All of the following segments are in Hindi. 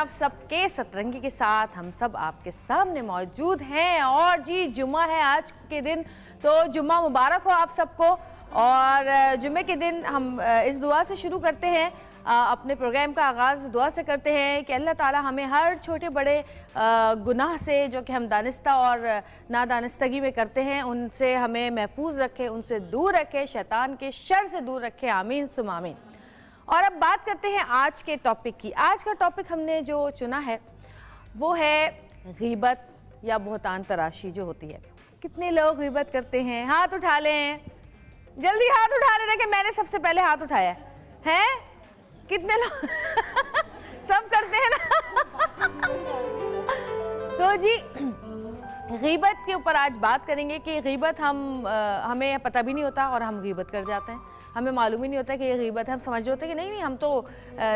आप सबके सतरंगी के साथ हम सब आपके सामने मौजूद हैं। और जी जुम्मा है आज के दिन, तो जुम्मा मुबारक हो आप सबको। और जुम्मे के दिन हम इस दुआ से शुरू करते हैं, अपने प्रोग्राम का आगाज़ दुआ से करते हैं कि अल्लाह ताला हमें हर छोटे बड़े गुनाह से जो कि हम दानिस्ता और नादानिस्तगी में करते हैं उनसे हमें महफूज रखे, उनसे दूर रखे, शैतान के शर से दूर रखे। आमीन सुम आमीन। और अब बात करते हैं आज के टॉपिक की। आज का टॉपिक हमने जो चुना है वो है गीबत या बहतान तराशी जो होती है। कितने लोग गीबत करते हैं? हाथ उठा लें, जल्दी हाथ उठा लें। देखिए मैंने सबसे पहले हाथ उठाया है। कितने लोग सब करते हैं ना। तो जी गीबत के ऊपर आज बात करेंगे कि गीबत हमें पता भी नहीं होता और हम गीबत कर जाते हैं। हमें मालूम ही नहीं होता कि ये गीबत है। हम समझ होते हैं कि नहीं हम तो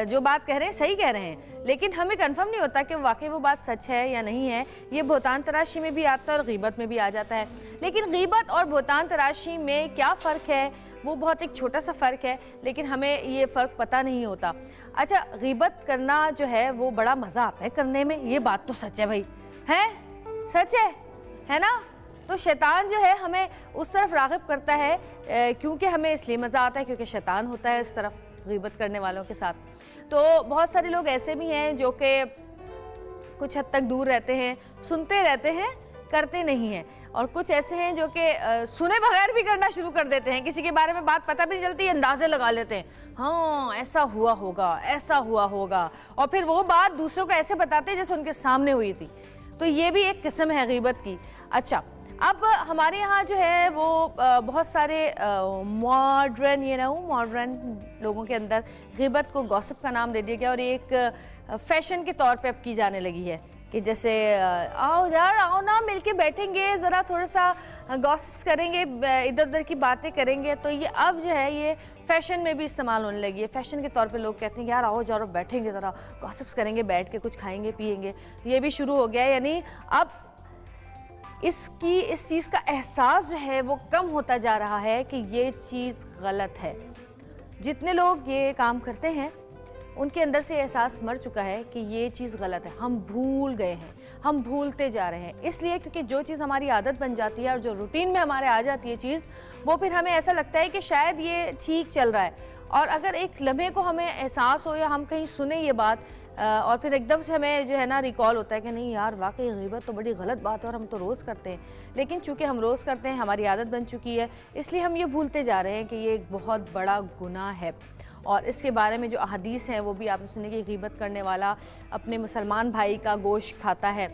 जो बात कह रहे हैं सही कह रहे हैं, लेकिन हमें कंफर्म नहीं होता कि वाकई वो बात सच है या नहीं है। ये बहतान तराशी में भी आता है और गीबत में भी आ जाता है। लेकिन गीबत और बहतान तराशी में क्या फ़र्क है? वो बहुत एक छोटा सा फ़र्क है, लेकिन हमें ये फ़र्क पता नहीं होता। अच्छा, गीबत करना जो है वो बड़ा मज़ा आता है करने में, ये बात तो सच है भाई, है सच है ना। तो शैतान जो है हमें उस तरफ राग़िब करता है, क्योंकि हमें इसलिए मज़ा आता है क्योंकि शैतान होता है इस तरफ गीबत करने वालों के साथ। तो बहुत सारे लोग ऐसे भी हैं जो कि कुछ हद तक दूर रहते हैं, सुनते रहते हैं, करते नहीं हैं। और कुछ ऐसे हैं जो कि सुने बगैर भी करना शुरू कर देते हैं। किसी के बारे में बात पता भी नहीं चलती, अंदाजे लगा लेते हैं, हाँ ऐसा हुआ होगा, ऐसा हुआ होगा, और फिर वो बात दूसरों को ऐसे बताते हैं जैसे उनके सामने हुई थी। तो ये भी एक किस्म है गीबत की। अच्छा, अब हमारे यहाँ जो है वो बहुत सारे मॉडर्न लोगों के अंदर गीबत को गॉसिप का नाम दे दिया गया और एक फैशन के तौर पे अब की जाने लगी है कि जैसे आओ यार, आओ ना मिलके बैठेंगे, ज़रा थोड़ा सा गॉसिप्स करेंगे, इधर उधर की बातें करेंगे। तो ये अब जो है ये फैशन में भी इस्तेमाल होने लगी है। फैशन के तौर पे लोग कहते हैं यार आओ जाओ बैठेंगे, ज़रा गॉसिप्स करेंगे, बैठ के कुछ खाएंगे पिएंगे। ये भी शुरू हो गया है। यानी अब इस चीज़ का एहसास जो है वो कम होता जा रहा है कि ये चीज़ गलत है। जितने लोग ये काम करते हैं उनके अंदर से एहसास मर चुका है कि ये चीज़ गलत है। हम भूल गए हैं, हम भूलते जा रहे हैं, इसलिए क्योंकि जो चीज़ हमारी आदत बन जाती है और जो रूटीन में हमारे आ जाती है चीज़, वो फिर हमें ऐसा लगता है कि शायद ये ठीक चल रहा है। और अगर एक लम्हे को हमें एहसास हो या हम कहीं सुने ये बात और फिर एकदम से हमें जो है ना रिकॉल होता है कि नहीं यार वाकई गीबत तो बड़ी गलत बात है और हम तो रोज़ करते हैं, लेकिन चूंकि हम रोज़ करते हैं, हमारी आदत बन चुकी है, इसलिए हम ये भूलते जा रहे हैं कि ये एक बहुत बड़ा गुनाह है। और इसके बारे में जो अहादीस हैं वो भी आपने सुनी कि गीबत करने वाला अपने मुसलमान भाई का गोश्त खाता है,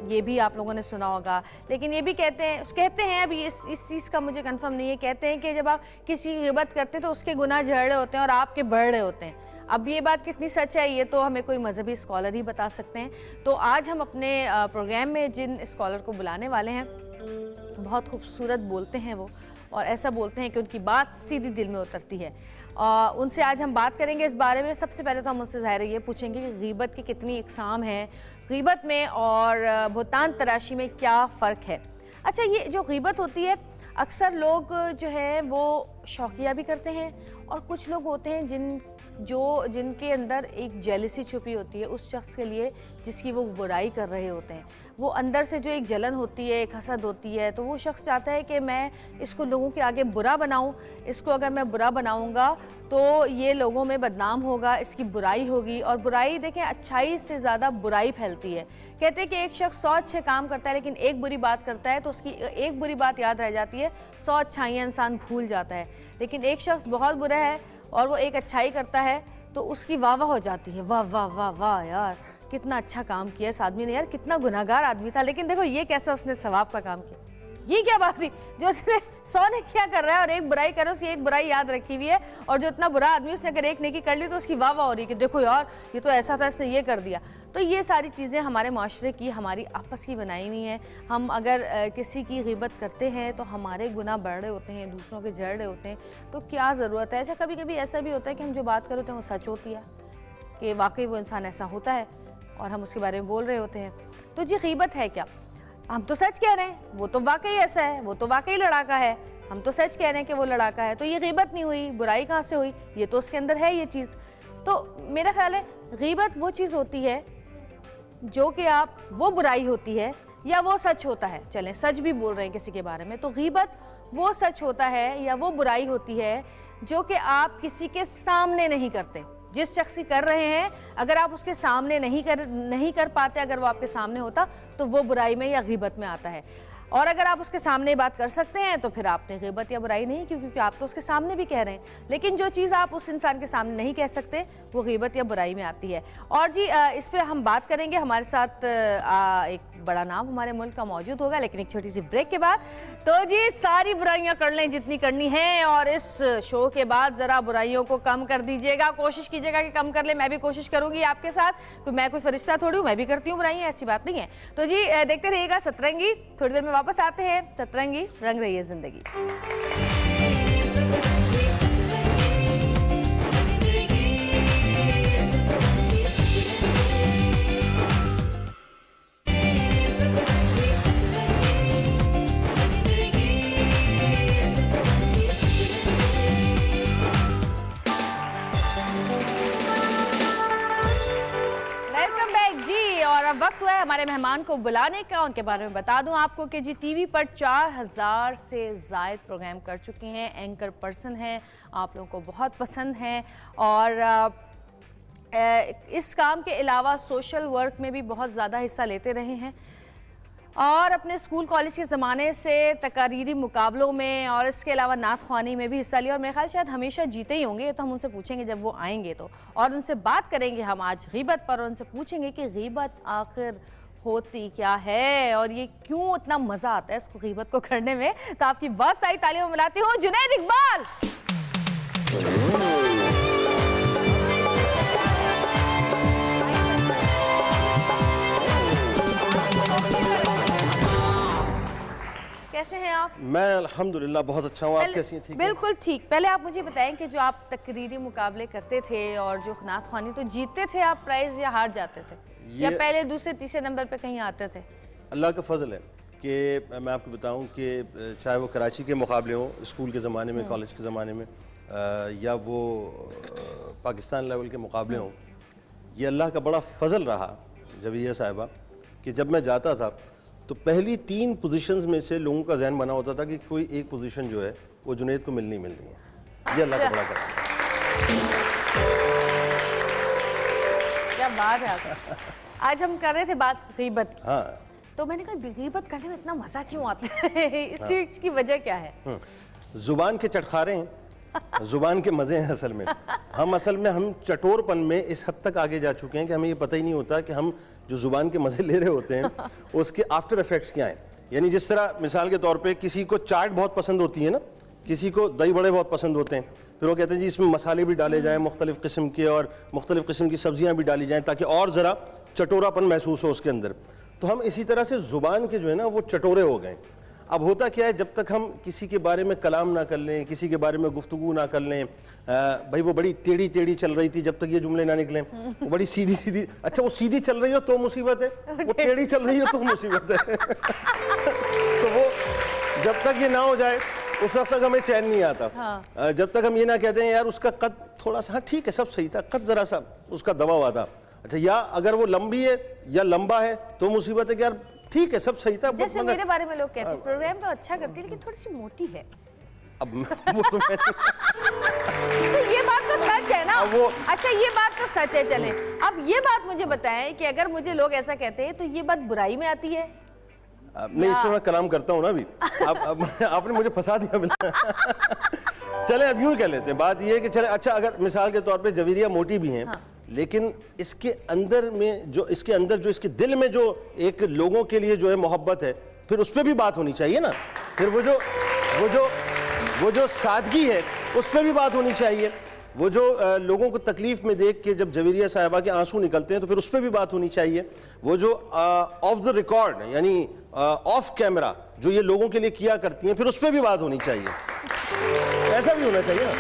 ये भी आप लोगों ने सुना होगा। लेकिन ये भी कहते हैं अभी इस चीज़ का मुझे कंफर्म नहीं है, कहते हैं कि जब आप किसी की गीबत करते हैं तो उसके गुनाह झड़ रहे होते हैं और आपके बढ़ रहे होते हैं। अब ये बात कितनी सच है ये तो हमें कोई मजहबी स्कॉलर ही बता सकते हैं। तो आज हम अपने प्रोग्राम में जिन स्कॉलर को बुलाने वाले हैं, बहुत खूबसूरत बोलते हैं वो, और ऐसा बोलते हैं कि उनकी बात सीधी दिल में उतरती है। उनसे आज हम बात करेंगे इस बारे में। सबसे पहले तो हम उनसे ज़ाहिर ये पूछेंगे कि गीबत की कितनी इकसाम है, गीबत में और बहतान तराशी में क्या फ़र्क है। अच्छा, ये जो गीबत होती है अक्सर लोग जो है वो शौकिया भी करते हैं, और कुछ लोग होते हैं जिनके अंदर एक जेलसी छुपी होती है उस शख्स के लिए जिसकी वो बुराई कर रहे होते हैं। वो अंदर से जो एक जलन होती है, एक हसद होती है, तो वो शख्स चाहता है कि मैं इसको लोगों के आगे बुरा बनाऊं, इसको अगर मैं बुरा बनाऊंगा तो ये लोगों में बदनाम होगा, इसकी बुराई होगी। और बुराई देखें, अच्छाई से ज़्यादा बुराई फैलती है। कहते हैं कि एक शख्स 100 अच्छे काम करता है लेकिन एक बुरी बात करता है तो उसकी एक बुरी बात याद रह जाती है, 100 अच्छाइयाँ इंसान भूल जाता है। लेकिन एक शख्स बहुत बुरा है और वो एक अच्छाई करता है तो उसकी वाह वाह हो जाती है, वाह वाह वाह वाह यार कितना अच्छा काम किया इस आदमी ने, यार कितना गुनाहगार आदमी था, लेकिन देखो ये कैसा उसने सवाब का काम किया। ये क्या बात थी, जो उसने 100 नेकियां कर रहा है और एक बुराई कर रहा है, उसकी एक बुराई याद रखी हुई है, और जो इतना बुरा आदमी उसने अगर एक नेकी कर ली तो उसकी वाह वाह हो रही है कि देखो यार ये तो ऐसा था, इसने ये कर दिया। तो ये सारी चीज़ें हमारे माशरे की, हमारी आपस की बनाई हुई हैं। हम अगर किसी की गीबत करते हैं तो हमारे गुनाह बढ़ रहे होते हैं, दूसरों के जड़ रहे होते हैं, तो क्या ज़रूरत है। अच्छा, कभी कभी ऐसा भी होता है कि हम जो बात कर रहे होते हैं वो सच होती है, कि वाकई वो इंसान ऐसा होता है और हम उसके बारे में बोल रहे होते हैं। तो जी गीबत है क्या? हम तो सच कह रहे हैं, वो तो वाकई ऐसा है, वो तो वाकई लड़ाका है, हम तो सच कह रहे हैं कि वो लड़ाका है, तो ये गीबत नहीं हुई, बुराई कहाँ से हुई, ये तो उसके अंदर है ये चीज़। तो मेरा ख्याल है गीबत वो चीज़ होती है जो कि आप वो बुराई होती है या वो सच होता है, चलें सच भी बोल रहे हैं किसी के बारे में, तो गीबत वो सच होता है या वो बुराई होती है जो कि आप किसी के सामने नहीं करते। जिस शख्स की कर रहे हैं अगर आप उसके सामने नहीं कर पाते, अगर वो आपके सामने होता तो वो बुराई में या गीबत में आता है। और अगर आप उसके सामने बात कर सकते हैं तो फिर आपने गीबत या बुराई नहीं की, क्योंकि आप तो उसके सामने भी कह रहे हैं। लेकिन जो चीज़ आप उस इंसान के सामने नहीं कह सकते वो गीबत या बुराई में आती है। और जी इस पे हम बात करेंगे, हमारे साथ एक बड़ा नाम हमारे मुल्क का मौजूद होगा, लेकिन एक छोटी सी ब्रेक के बाद। तो जी सारी बुराइयां कर लें जितनी करनी है, और इस शो के बाद ज़रा बुराइयों को कम कर दीजिएगा, कोशिश कीजिएगा कि कम कर ले। मैं भी कोशिश करूँगी आपके साथ, मैं कोई फरिश्ता थोड़ी हूँ, मैं भी करती हूँ बुराइयाँ, ऐसी बात नहीं है। तो जी देखते रहिएगा सतरंगी, थोड़ी देर में वापस आते हैं। सतरंगी रंग रही है जिंदगी। अब वक्त हुआ है हमारे मेहमान को बुलाने का। उनके बारे में बता दूं आपको कि जी टीवी पर 4000 से ज़ायद प्रोग्राम कर चुके हैं, एंकर पर्सन हैं, आप लोगों को बहुत पसंद हैं, और इस काम के अलावा सोशल वर्क में भी बहुत ज़्यादा हिस्सा लेते रहे हैं, और अपने स्कूल कॉलेज के ज़माने से तकारीरी मुकाबलों में और इसके अलावा नात ख्वानी में भी हिस्सा लिया, और मेरे ख्याल शायद हमेशा जीते ही होंगे। तो हम उनसे पूछेंगे जब वो आएंगे तो, और उनसे बात करेंगे हम आज गीबत पर, और उनसे पूछेंगे कि गीबत आखिर होती क्या है और ये क्यों इतना मज़ा आता है इसको गीबत को करने में। तो आपकी बहुत सारी तालियों मिलाती हूँ जुनैद इकबाल। कैसे हैं आप? मैं अल्हम्दुलिल्लाह बहुत अच्छा हूँ। आप कैसी हैं? ठीक? बिल्कुल ठीक। पहले आप मुझे बताएं कि जो आप तकरीरी मुकाबले करते थे और जो नात ख्वानी, तो जीतते थे आप प्राइज या हार जाते थे, या पहले दूसरे तीसरे नंबर पे कहीं आते थे? अल्लाह का फजल है कि मैं आपको बताऊं कि चाहे वो कराची के मुकाबले हों स्कूल के ज़माने में, कॉलेज के ज़माने में, या वो पाकिस्तान लेवल के मुकाबले हों, ये अल्लाह का बड़ा फजल रहा जवीया साहिबा कि जब मैं जाता था तो पहली 3 पोजीशंस में से लोगों का जहन बना होता था कि कोई एक पोजीशन जो है वो जुनैद को मिलनी है। ये अल्लाह का बड़ा करम है। क्या बात है आपका। आज हम कर रहे थे बात गीबत की। हाँ, तो मैंने कहा गीबत करने में इतना मजा क्यों आता है? इसकी वजह क्या है? जुबान के चटखारे हैं, जुबान के मज़े हैं। असल में हम चटोरपन में इस हद तक आगे जा चुके हैं कि हमें ये पता ही नहीं होता कि हम जो जुबान के मज़े ले रहे होते हैं उसके आफ्टर इफेक्ट्स क्या हैं। यानी जिस तरह मिसाल के तौर पे किसी को चाट बहुत पसंद होती है ना, किसी को दही बड़े बहुत पसंद होते हैं, फिर वो कहते हैं जी इसमें मसाले भी डाले जाएँ मुख्तलिफ़ किस्म के, और मुख्तलिफ़ किस्म की सब्जियाँ भी डाली जाएँ ताकि और ज़रा चटोरापन महसूस हो उसके अंदर। तो हम इसी तरह से ज़ुबान के जो है ना वो चटोरे हो गए। अब होता क्या है, जब तक हम किसी के बारे में कलाम ना कर लें, किसी के बारे में गुफ्तगू ना कर लें, भाई वो बड़ी टेढ़ी टेढ़ी चल रही थी, जब तक ये जुमले ना निकलें, वो बड़ी सीधी सीधी, अच्छा वो सीधी चल रही हो तो मुसीबत है, वो टेढ़ी चल रही हो तो मुसीबत है। तो वो जब तक ये ना हो जाए उस वक्त तक हमें चैन नहीं आता। हाँ। जब तक हम ये ना कहते हैं यार उसका कद थोड़ा सा, हाँ ठीक है सब सही था, कद जरा सा उसका दबा हुआ था, अच्छा, या अगर वो लंबी है या लंबा है तो मुसीबत है कि यार ठीक है सब सही था। जैसे मेरे बारे में लोग कहते हैं प्रोग्राम तो अच्छा करती है लेकिन थोड़ी सी मोटी है। अब वो तो ये बात तो सच है ना। वो अच्छा ये बात तो सच है। चले अब ये बात मुझे बताएं कि अगर मुझे लोग ऐसा कहते हैं तो ये बात बुराई में आती है? मैं इसमें मैं कलाम करता हूँ ना अभी। अब आपने मुझे फंसा दिया। चले अब यूं कह लेते हैं, बात ये है कि चले अच्छा अगर मिसाल के तौर पे जवीरिया मोटी भी हैं, हाँ। लेकिन इसके अंदर में जो इसके दिल में जो एक लोगों के लिए जो है मोहब्बत है, फिर उस पर भी बात होनी चाहिए ना। फिर वो जो सादगी है उस पर भी बात होनी चाहिए। वो जो लोगों को तकलीफ में देख के जब जवीरिया साहिबा के आंसू निकलते हैं तो फिर उस पर भी बात होनी चाहिए। वो जो ऑफ द रिकॉर्ड यानी ऑफ कैमरा जो ये लोगों के लिए किया करती हैं, फिर उस पर भी बात होनी चाहिए। ऐसा भी होना चाहिए ना।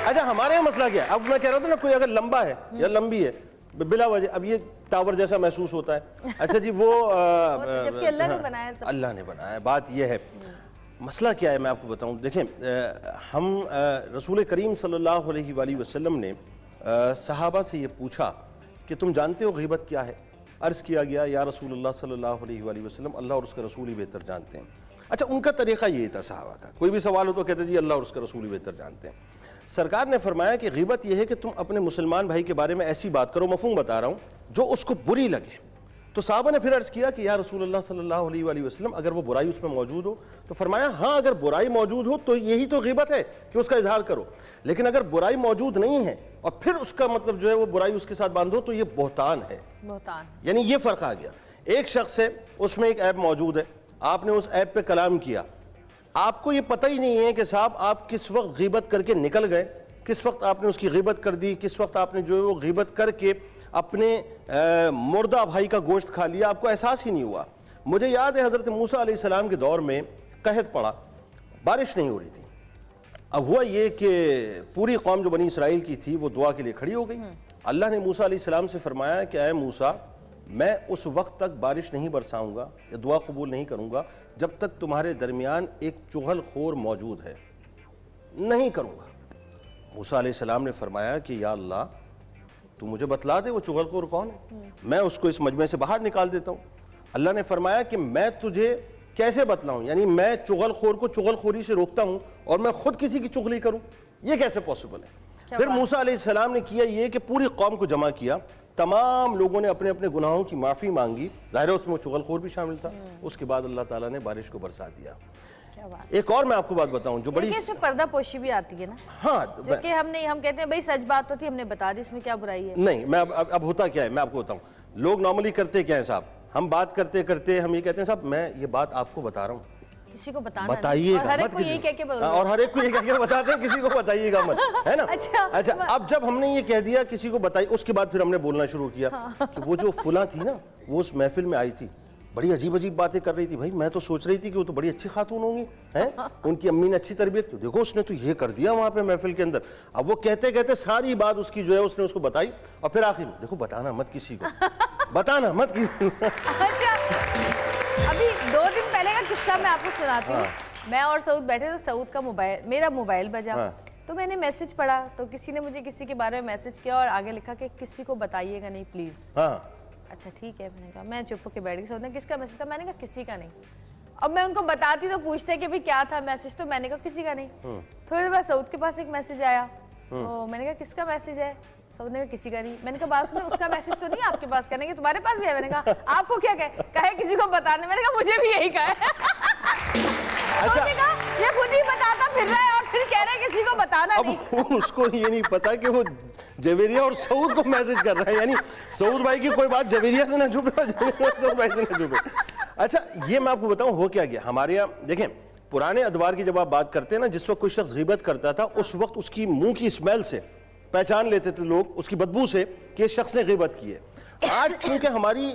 अच्छा हमारे यहाँ मसला क्या है, अब मैं कह रहा था ना कोई अगर लंबा है या लंबी है बिला वजह, अब ये टावर जैसा महसूस होता है। अच्छा जी वो जबकि अल्लाह ने बनाया, अल्लाह ने बनाया। बात ये है, मसला क्या है मैं आपको बताऊं। देखें हम रसूल करीम सल्लल्लाहु अलैहि वसल्लम ने सहाबा से ये पूछा कि तुम जानते हो गीबत क्या है? अर्ज़ किया गया या रसूलुल्लाह सल्लल्लाहु अलैहि वसल्लम, अल्लाह और उसका रसूल ही बेहतर जानते हैं। अच्छा, उनका तरीक़ा ये था सहाबा का, कोई भी सवाल हो तो कहते जी अल्लाह और उसका रसूल ही बेहतर जानते हैं। सरकार ने फरमाया कि ग़ीबत यह है कि तुम अपने मुसलमान भाई के बारे में ऐसी बात करो, मफ़हूम बता रहा हूँ, जो उसको बुरी लगे। तो साहबा ने फिर अर्ज़ किया कि या रसूलुल्लाह सल्लल्लाहु अलैहि वसल्लम, अगर वो बुराई उसमें मौजूद हो, तो फरमाया हाँ, अगर बुराई मौजूद हो तो यही तो ग़ीबत है कि उसका इजहार करो। लेकिन अगर बुराई मौजूद नहीं है और फिर उसका मतलब जो है वो बुराई उसके साथ बांधो, तो ये बहतान है। बहतान यानी ये फ़र्क आ गया। एक शख्स है, उसमें एक ऐब मौजूद है, आपने उस ऐब पे कलाम किया, आपको ये पता ही नहीं है कि साहब आप किस वक्त ग़ीबत करके निकल गए, किस वक्त आपने उसकी ग़ीबत कर दी, किस वक्त आपने जो है वो ग़ीबत करके अपने मुर्दा भाई का गोश्त खा लिया, आपको एहसास ही नहीं हुआ। मुझे याद है हज़रत मूसा अलैहिस्सलाम के दौर में कहत पड़ा, बारिश नहीं हो रही थी। अब हुआ ये कि पूरी कौम जो बनी इसराइल की थी वो दुआ के लिए खड़ी हो गई। अल्लाह ने मूसा अलैहिस्सलाम से फरमाया कि ऐ मूसा, मैं उस वक्त तक बारिश नहीं बरसाऊंगा या दुआ कबूल नहीं करूंगा जब तक तुम्हारे दरमियान एक चुगलखोर मौजूद है, नहीं करूंगा। मूसा अलैहिस्सलाम ने फरमाया कि या अल्लाह, तू मुझे बतला दे वो चुगलखोर कौन है, मैं उसको इस मजमे से बाहर निकाल देता हूँ। अल्लाह ने फरमाया कि मैं तुझे कैसे बतलाऊं, यानी मैं चुगलखोर को चुगलखोरी से रोकता हूँ और मैं खुद किसी की चुगली करूँ, ये कैसे पॉसिबल है। फिर मूसा अलैहिस्सलाम ने किया ये कि पूरी कौम को जमा किया, तमाम लोगों ने अपने अपने गुनाहों की माफ़ी मांगी, ज़ाहिर है उसमें चुगलखोर भी शामिल था। उसके बाद अल्लाह ताला ने बारिश को बरसा दिया। एक और मैं आपको बात बताऊं जो बड़ी पर्दापोशी भी आती है ना। हाँ, जो कि हम कहते हैं भाई सच बात तो थी, हमने बता दी, इसमें क्या बुराई है। नहीं, मैं अब होता क्या है मैं आपको बताऊं। लोग नॉर्मली करते क्या है साहब, हम बात करते करते हम ये कहते हैं साहब मैं ये बात आपको बता रहा हूँ, किसी को बताना बताइएगा, और हर एक को यही कह के और हर एक को ये कह के बताते हैं किसी को बताइएगा मत, है ना। अच्छा, अब जब हमने ये कह दिया किसी को बताइए, उसके बाद फिर हमने बोलना शुरू किया कि वो जो फुला थी ना, वो उस महफिल में आई थी, बड़ी अजीब अजीब बातें कर रही थी। भाई मैं तो सोच रही थी कि वो तो बड़ी अच्छी खातून होंगी, हैं, उनकी अम्मी ने अच्छी तरबियत की, देखो उसने तो ये कर दिया वहां पे महफिल के अंदर। अब वो कहते कहते सारी बात उसकी जो है उसने उसको बताई और फिर आखिर देखो बताना मत किसी को, बताना मत किसी को। अच्छा, अभी 2 दिन पहले का किस्सा मैं आपको सुनाती हूँ। मैं और सऊद बैठे थे, सऊद का मेरा मोबाइल बजा, तो मैंने मैसेज पढ़ा, तो किसी ने मुझे किसी के बारे में मैसेज किया और आगे लिखा कि किसी को बताइएगा नहीं प्लीज। अच्छा ठीक है, मैंने कहा, मैं चुप होकर बैठ गई। सोचने किसका मैसेज था, मैंने कहा किसी का नहीं। अब मैं उनको बताती तो पूछते कि भाई क्या था मैसेज, तो मैंने कहा किसी का नहीं। थोड़ी देर बाद सऊद के पास एक मैसेज आया, तो मैंने कहा किसका मैसेज है, सऊद ने कहा किसी का नहीं। मैंने कहा बात सुनो, उसका मैसेज तो नहीं आपके पास, कहने के तुम्हारे पास भी है। मैंने कहा आपको क्या कहे किसी को बताने, मैंने कहा मुझे भी यही कहा। अच्छा, ये खुद ही बताता फिर रहा है और फिर कह रहा है किसी को बताना नहीं। उसको ये नहीं पता कि वो जवेरिया और सऊद को मैसेज कर रहा है, यानी सऊद भाई की कोई बात जवेरिया से ना छुपे और सऊद भाई से ना छुपे। अच्छा, ये मैं आपको बताऊं हो क्या गया हमारे यहाँ। देखें, पुराने अदवार की जब आप बात करते हैं ना, जिस वक्त कोई शख्स ग़ीबत करता था उस वक्त उसकी मुंह की स्मेल से पहचान लेते थे लोग, उसकी बदबू से, कि इस शख्स ने ग़ीबत की है। आज क्योंकि हमारी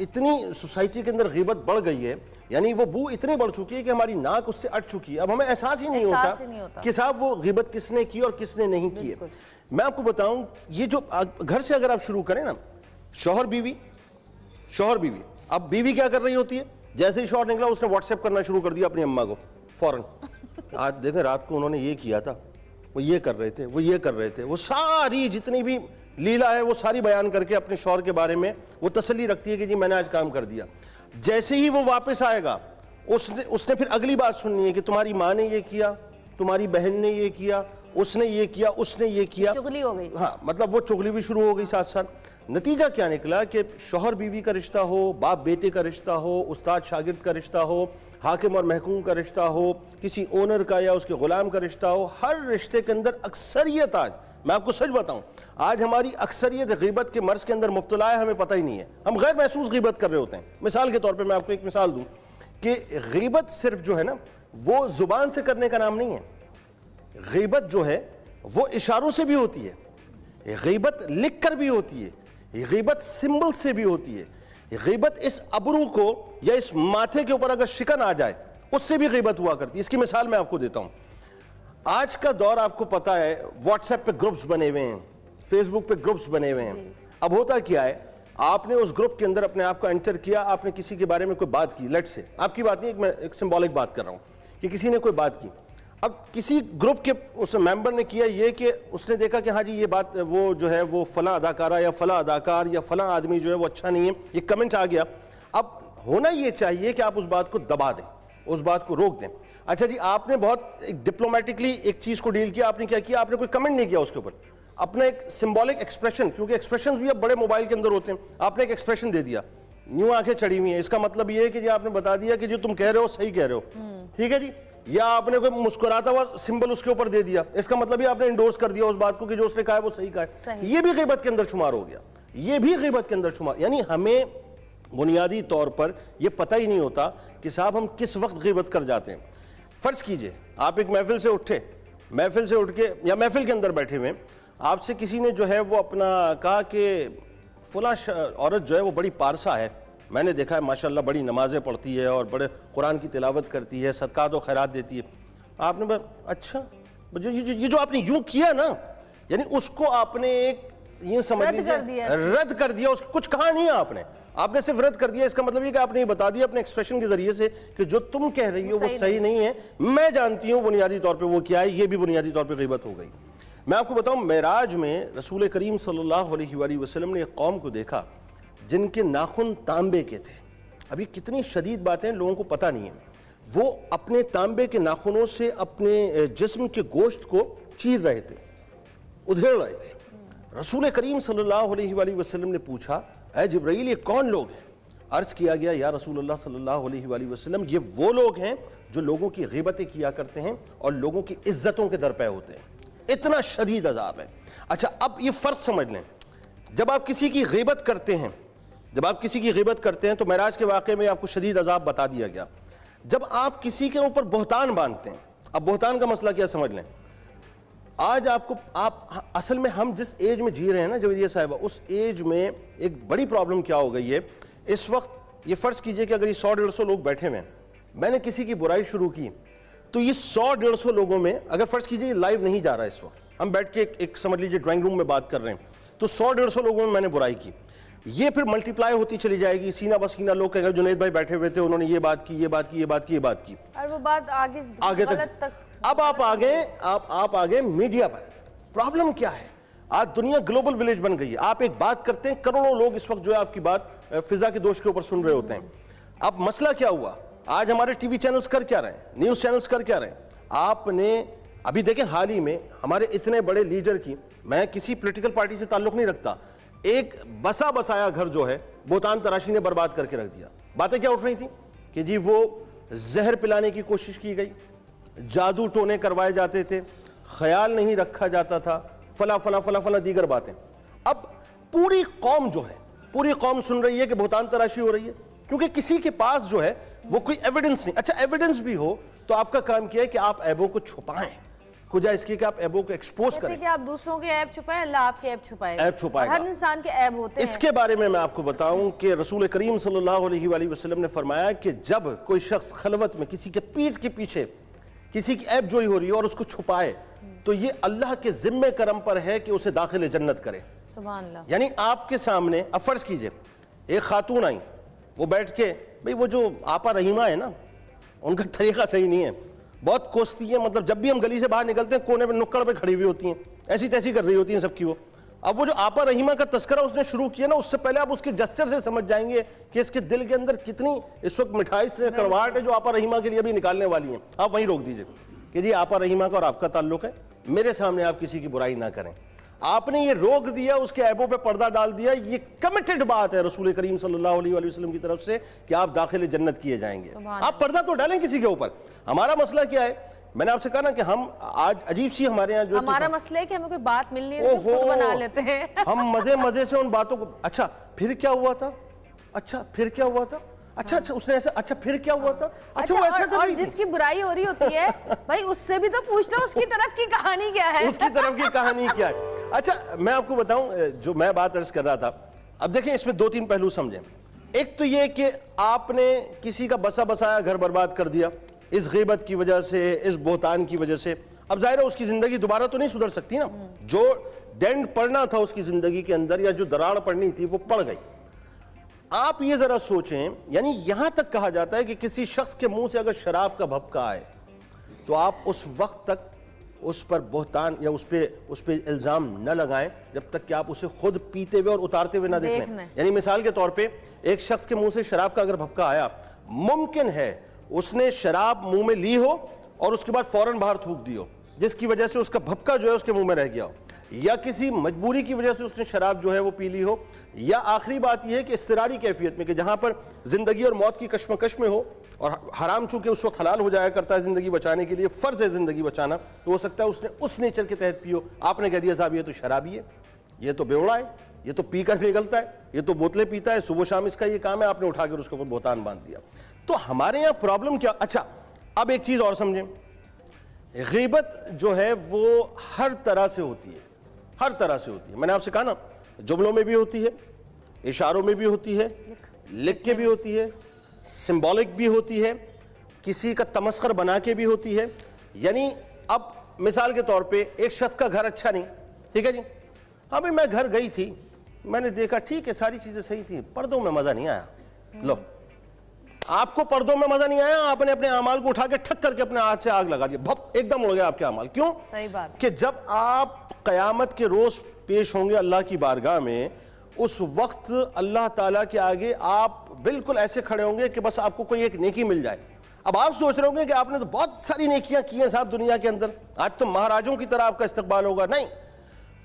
इतनी सोसाइटी के अंदर ग़ीबत बढ़ गई है, यानी वो बू इतनी बढ़ चुकी है कि हमारी नाक उससे अट चुकी है, अब हमें एहसास ही नहीं होता कि साहब वो ग़ीबत किसने की और किसने नहीं की है। मैं आपको बताऊं, ये जो घर से अगर आप शुरू करें ना, शौहर बीवी, अब बीवी क्या कर रही होती है, जैसे ही शौहर निकला उसने व्हाट्सएप करना शुरू कर दिया अपनी अम्मा को फौरन। आज देखें रात को उन्होंने ये किया था, वो ये कर रहे थे, वो ये कर रहे थे, वो सारी जितनी भी लीला है वो सारी बयान करके अपने शौहर के बारे में वो तसल्ली रखती है कि जी मैंने आज काम कर दिया। जैसे ही वो वापस आएगा उसने फिर अगली बात सुननी है कि तुम्हारी माँ ने ये किया, तुम्हारी बहन ने ये किया, उसने ये किया, उसने ये किया, चुगली हो गई। हाँ, मतलब वो चुगली भी शुरू हो गई साथ साथ। नतीजा क्या निकला कि शौहर बीवी का रिश्ता हो, बाप बेटे का रिश्ता हो, उस्ताद शागिर्द का रिश्ता हो, हाकिम और महकूम का रिश्ता हो, किसी ओनर का या उसके गुलाम का रिश्ता हो, हर रिश्ते के अंदर अक्सरियत, आज मैं आपको सच बताऊं, आज हमारी अक्सरियत ग़ीबत के मर्ज़ के अंदर मुब्तला है, हमें पता ही नहीं है, हम गैर महसूस ग़ीबत कर रहे होते हैं। मिसाल के तौर पे मैं आपको एक मिसाल दूं कि ग़ीबत सिर्फ जो है ना वो ज़ुबान से करने का नाम नहीं है, ग़ीबत जो है वो इशारों से भी होती है, ग़ीबत लिख कर भी होती है, ग़ीबत सिंबल से भी होती है, ग़ीबत इस अबरू को या इस माथे के ऊपर अगर शिकन आ जाए उससे भी ग़ीबत हुआ करती है। इसकी मिसाल मैं आपको देता हूं। आज का दौर आपको पता है, व्हाट्सएप पे ग्रुप्स बने हुए हैं, फेसबुक पे ग्रुप्स बने हुए हैं। अब होता क्या है, आपने उस ग्रुप के अंदर अपने आप को एंटर किया, आपने किसी के बारे में कोई बात की, लेट से आपकी बात नहीं, मैं एक सिंबॉलिक बात कर रहा हूं कि किसी ने कोई बात की, अब किसी ग्रुप के उस मेंबर ने किया ये कि उसने देखा कि हाँ जी ये बात वो जो है वो फला अदाकारा या फला अदाकार या फला आदमी जो है वो अच्छा नहीं है, ये कमेंट आ गया। अब होना ये चाहिए कि आप उस बात को दबा दें, उस बात को रोक दें। अच्छा जी, आपने बहुत डिप्लोमेटिकली एक चीज को डील किया, आपने क्या किया, आपने कोई कमेंट नहीं किया उसके ऊपर, अपना एक सिंबॉलिक एक्सप्रेशन, क्योंकि एक्सप्रेशंस भी अब बड़े मोबाइल के अंदर होते हैं, आपने एक एक्सप्रेशन दे दिया, न्यू आंखें चढ़ी हुई हैं, इसका मतलब ये है कि जी आपने बता दिया कि जो तुम कह रहे हो सही कह रहे हो, ठीक है जी। या आपने कोई मुस्कुराता हुआ सिंबल उसके ऊपर दे दिया, इसका मतलब ये आपने इंडोर्स कर दिया उस बात को कि जो उसने कहा है वो सही कहा है। ये भी ग़ीबत के अंदर शुमार हो गया, ये भी ग़ीबत के अंदर शुमार। यानी हमें बुनियादी तौर पर यह पता ही नहीं होता कि साहब हम किस वक्त ग़ीबत कर जाते हैं। फर्ज कीजिए आप एक महफिल से उठे, महफिल से उठ के या महफिल के अंदर बैठे हुए आपसे किसी ने जो है वो अपना कहा कि फला औरत जो है वो बड़ी पारसा है, मैंने देखा है माशाल्लाह बड़ी नमाजें पढ़ती है और बड़े कुरान की तिलावत करती है, सदकात और खैरात देती है। आपने अच्छा ये जो आपने यूं किया ना, यानी उसको आपने एक यूं समझ लीजिए रद्द कर दिया, उसको कुछ कहा नहीं है आपने सिर्फ रद्द कर दिया। इसका मतलब ये कि आपने ये बता दिया अपने एक्सप्रेशन के जरिए से कि जो तुम कह रही हो वो सही नहीं है, मैं जानती हूँ बुनियादी तौर पर वो क्या है, ये भी बुनियादी तौर पर ग़ीबत हो गई। मैं आपको बताऊं, मेराज में रसूल करीम सल्लल्लाहु अलैहि वसल्लम ने एक कौम को देखा जिनके नाखून तांबे के थे। अभी कितनी शदीद बातें लोगों को पता नहीं है। वो अपने तांबे के नाखूनों से अपने जिस्म के गोश्त को चीर रहे थे, उधेड़ रहे थे। रसूल करीम सल्लल्लाहु अलैहि वसल्लम ने पूछा, ऐ जिब्राइल ये कौन लोग हैं? अर्ज किया गया, या रसूलुल्लाह सल्लल्लाहु अलैहि वसल्लम ये वो लोग हैं जो लोगों की ग़ीबतें किया करते हैं और लोगों की इज्जतों के दरपे होते हैं। इतना शदीद अजाब है। अच्छा, अब ये फर्क समझ लें, जब आप किसी की ग़ीबत करते हैं, जब आप किसी की ग़ीबत करते हैं तो मेराज के वाक़े में आपको शदीद अजाब बता दिया गया। जब आप किसी के ऊपर बोहतान बांधते हैं, अब बोहतान का मसला क्या समझ लें, आज आप असल में हम जिस एज में जी रहे हैं ना जवेदिया साहिबा, उस एज में एक बड़ी प्रॉब्लम क्या हो गई है इस वक्त। ये फ़र्ज़ कीजिए कि अगर ये 100-150 लोग बैठे हुए हैं, मैंने किसी की बुराई शुरू की तो ये 100-150 लोगों में, अगर फ़र्ज़ कीजिए ये लाइव नहीं जा रहा है, इस वक्त हम बैठ के एक समझ लीजिए ड्राइंग रूम में बात कर रहे हैं, तो 100-150 लोगों में मैंने बुराई की, ये फिर मल्टीप्लाई होती चली जाएगी। सीना बसीना लोग कहेंगे जुनैद भाई बैठे हुए थे, उन्होंने ये बात की, ये बात की, ये बात की, ये बात की, और वो बात आगे तक। अब आप आगे मीडिया पर। प्रॉब्लम क्या है, आज दुनिया ग्लोबल विलेज बन गई है। आप एक बात करते हैं, करोड़ों लोग इस वक्त जो है आपकी बात फिजा के दोष के ऊपर सुन रहे होते हैं। अब मसला क्या हुआ, आज हमारे टीवी चैनल्स कर क्या रहे हैं, न्यूज़ चैनल्स कर क्या रहे हैं। आपने अभी देखें हाल ही में हमारे इतने बड़े लीडर की, मैं किसी पॉलिटिकल पार्टी से ताल्लुक नहीं रखता, एक बसा बसाया घर जो है बोहतान तराशी ने बर्बाद करके रख दिया। बातें क्या उठ रही थी कि जी वो जहर पिलाने की कोशिश की गई, जादू टोने करवाए जाते थे, ख्याल नहीं रखा जाता था, फला फला फला फला दीगर बातें। अब पूरी कौम जो है, पूरी कौम सुन रही है कि बोहतान तराशी हो रही है, क्योंकि किसी के पास जो है वो कोई एविडेंस नहीं। अच्छा, एविडेंस भी हो तो आपका काम क्या है कि आप ऐबों को छुपाएं, कुछ इसके कि आप ऐबों को एक्सपोज करें। कि आप दूसरों के ऐब छुपाएं, अल्लाह आपके ऐब छुपाएगा। ऐब छुपाएगा, हर इंसान के ऐब होते हैं। इसके बारे में मैं आपको बताऊं कि रसूल करीम सल्लल्लाहु अलैहि वसल्लम ने फरमाया कि जब कोई शख्स खलवत में किसी के पीठ के पीछे किसी की ऐब जोई हो रही है और उसको छुपाए, तो ये अल्लाह के जिम्मे करम पर है कि उसे दाखिल जन्नत करे। सुभान अल्लाह। यानी आपके सामने अब फर्ज कीजिए एक खातून आई, वो बैठ के, भाई वो जो आपा रहीमा है ना, उनका तरीका सही नहीं है, बहुत कोसती है, मतलब जब भी हम गली से बाहर निकलते हैं कोने में नुक्कड़ पे खड़ी हुई होती हैं, ऐसी तैसी कर रही होती हैं सबकी वो। अब वो जो आपा रहीमा का तस्करा उसने शुरू किया ना, उससे पहले आप उसके जस्चर से समझ जाएंगे कि इसके दिल के अंदर कितनी इस वक्त मिठाई से कड़वाहट है जो आपा रहीमा के लिए भी निकालने वाली है। आप वहीं रोक दीजिए कि जी आपा रहीमा का और आपका ताल्लुक है, मेरे सामने आप किसी की बुराई ना करें। आपने ये रोक दिया, उसके ऐबों पे पर्दा डाल दिया, ये कमिटेड बात है रसूल करीम सल्लल्लाहु अलैहि वसल्लम की तरफ से कि आप दाखिल जन्नत किए जाएंगे। आप पर्दा तो डालें किसी के ऊपर। हमारा मसला क्या है, मैंने आपसे कहा ना कि हम आज अजीब सी हमारे यहाँ जो हमारा मसला है कि हमें कोई बात मिल नहीं रही, खुद बना लेते हैं। हम मजे मजे से उन बातों को, अच्छा फिर क्या हुआ था, अच्छा फिर क्या हुआ था, अच्छा अच्छा उसने ऐसा, अच्छा फिर क्या हुआ था, अच्छा वो ऐसा कर रही थी। जिसकी बुराई हो रही होती है भाई उससे भी तो पूछ लो उसकी तरफ की कहानी क्या है, उसकी तरफ की कहानी क्या है। अच्छा मैं आपको बताऊं, जो मैं बात अर्ज कर रहा था, अब देखें इसमें 2-3 पहलू समझें। एक तो ये कि आपने किसी का बसा बसाया घर बर्बाद कर दिया इस ग़ीबत की वजह से, इस बोहतान की वजह से। अब जाहिर है उसकी जिंदगी दोबारा तो नहीं सुधर सकती ना, जो डेंट पड़ना था उसकी जिंदगी के अंदर या जो दरार पड़नी थी वो पड़ गई। आप ये जरा सोचें, यानी यहां तक कहा जाता है कि किसी शख्स के मुंह से अगर शराब का भपका आए तो आप उस वक्त तक उस पर बोहतान या उस पे इल्ज़ाम न लगाएं जब तक कि आप उसे खुद पीते हुए और उतारते हुए ना देख लें। यानी मिसाल के तौर पे एक शख्स के मुंह से शराब का अगर भपका आया, मुमकिन है उसने शराब मुंह में ली हो और उसके बाद फौरन बाहर थूक दी हो, जिसकी वजह से उसका भपका जो है उसके मुंह में रह गया हो, या किसी मजबूरी की वजह से उसने शराब जो है वो पी ली हो, या आखिरी बात यह है कि इस्तिरारी कैफियत में कि जहां पर जिंदगी और मौत की कश्मकश में हो और हराम चूंकि उस वक्त हलाल हो जाया करता है जिंदगी बचाने के लिए, फर्ज है जिंदगी बचाना, तो हो सकता है उसने उस नेचर के तहत पियो। आपने कह दिया साहब ये तो शराबी है, ये तो बेवड़ा है, ये तो पी कर निकलता है, ये तो बोतलें पीता है, सुबह शाम इसका ये काम है, आपने उठाकर उसके ऊपर बोतान बांध दिया। तो हमारे यहाँ प्रॉब्लम क्या। अच्छा, अब एक चीज और समझें, गीबत जो है वो हर तरह से होती है, हर तरह से होती है। मैंने आपसे कहा ना, जुमलों में भी होती है, इशारों में भी होती है, लिख के भी होती है, सिंबॉलिक भी होती है, किसी का तमस्खर बना के भी होती है। यानी अब मिसाल के तौर पे एक शख्स का घर अच्छा नहीं, ठीक है जी, अभी मैं घर गई थी, मैंने देखा ठीक है सारी चीजें सही थी, पर्दों में मजा नहीं आया। लो, आपको पर्दों में मजा नहीं आया, आपने अपने अमाल को उठा के ठक करके अपने हाथ से आग लगा दिया, भप एकदम उड़ गया आपके अमाल। क्यों? सही बात कि जब आप कयामत के रोज पेश होंगे अल्लाह की बारगाह में, उस वक्त अल्लाह ताला के आगे आप बिल्कुल ऐसे खड़े होंगे कि बस आपको कोई एक नेकी मिल जाए। अब आप सोच रहे होंगे कि आपने तो बहुत सारी नेकियां की हैं साहब दुनिया के अंदर, आज तो महाराजों की तरह आपका इस्तकबाल होगा। नहीं,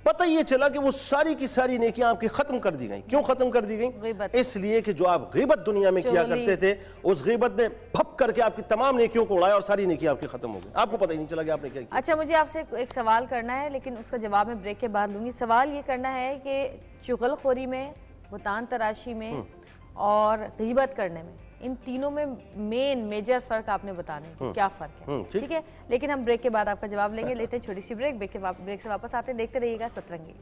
पता ये चला कि वो सारी की सारी नेकियां आपकी खत्म कर दी गई। क्यों खत्म कर दी गई? इसलिए कि जो आप गीबत दुनिया में किया करते थे, उस गीबत ने भप करके आपकी तमाम नेकियों को उड़ाया और सारी नेकियां आपकी खत्म हो गई, आपको पता ही नहीं चला कि आपने क्या किया। अच्छा, मुझे आपसे एक सवाल करना है, लेकिन उसका जवाब मैं ब्रेक के बाद लूंगी। सवाल ये करना है कि चुगलखोरी में, बुतान तराशी में और गीबत करने में, इन तीनों में मेजर फर्क आपने बताने कि क्या फर्क है, ठीक है? लेकिन हम ब्रेक के बाद आपका जवाब लेंगे। लेते हैं छोटी सी ब्रेक, ब्रेक से वापस आते हैं, देखते रहिएगा सतरंगी।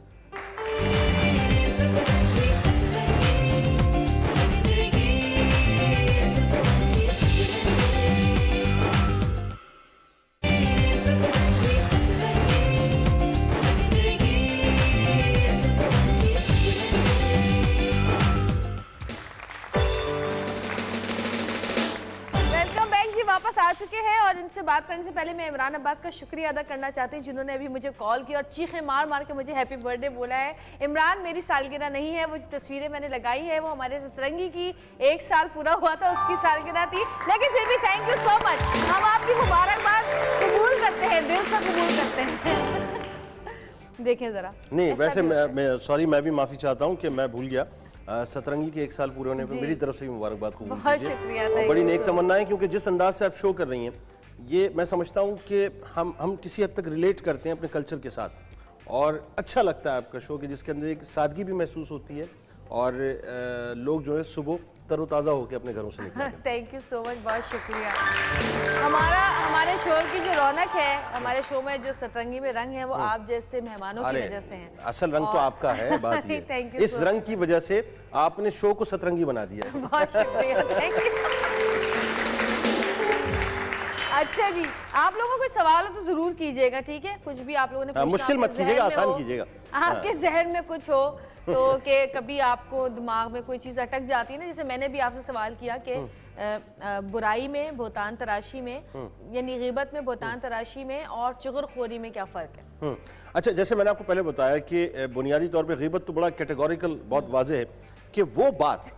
वापस आ चुके हैं और इनसे बात करने से पहले मैं इमरान अब्बास का शुक्रिया अदा करना चाहती हूँ जिन्होंने अभी मुझे कॉल किया और चीखे मार मार के मुझे हैप्पी बर्थडे बोला है। इमरान, मेरी सालगिरह नहीं है, वो जो तस्वीरें मैंने लगाई है वो हमारे सतरंगी की 1 साल पूरा हुआ था उसकी सालगिरह थी, लेकिन फिर भी थैंक यू सो मच। हम आपकी मुबारकबाद कबूल करते हैं, दिल से कबूल करते हैं। देखें जरा। नहीं, वैसे मैं सॉरी, मैं भी माफी चाहता हूँ कि मैं भूल गया। सतरंगी के 1 साल पूरे होने पर मेरी तरफ से भी मुबारकबाद कबूल कीजिए। बहुत शुक्रिया। बड़ी नेक तमन्नाएं, क्योंकि जिस अंदाज से आप शो कर रही हैं, ये मैं समझता हूँ कि हम किसी हद तक रिलेट करते हैं अपने कल्चर के साथ, और अच्छा लगता है आपका शो कि जिसके अंदर एक सादगी भी महसूस होती है और लोग जो है सुबह तरोताज़ा होकर अपने घरों से निकलते हैं। थैंक यू सो मच, बहुत शुक्रिया। हमारे शो की जो रौनक है, हमारे शो में जो सतरंगी में रंग है, वो आप जैसे मेहमानों की वजह से है। असल रंग तो आपका है, बात ये है। इस रंग की वजह से आपने शो को सतरंगी बना दिया है। बहुत शुक्रिया, थैंक यू। अच्छा जी, आप लोगों को सवाल हो तो जरूर कीजिएगा, ठीक है? कुछ भी आप लोगों ने मुश्किल मत कीजिएगा, आसान कीजिएगा। आपके जहन में कुछ हो तो कि कभी आपको दिमाग में कोई चीज़ अटक जाती है ना, जैसे मैंने भी आपसे सवाल किया कि बुराई में, बोतान तराशी में, यानी गीबत में, बोतान तराशी में और चुगलखोरी में क्या फ़र्क है? अच्छा, जैसे मैंने आपको पहले बताया कि बुनियादी तौर पे गीबत तो बड़ा कैटेगोरिकल, बहुत वाज़ेह है कि वो बात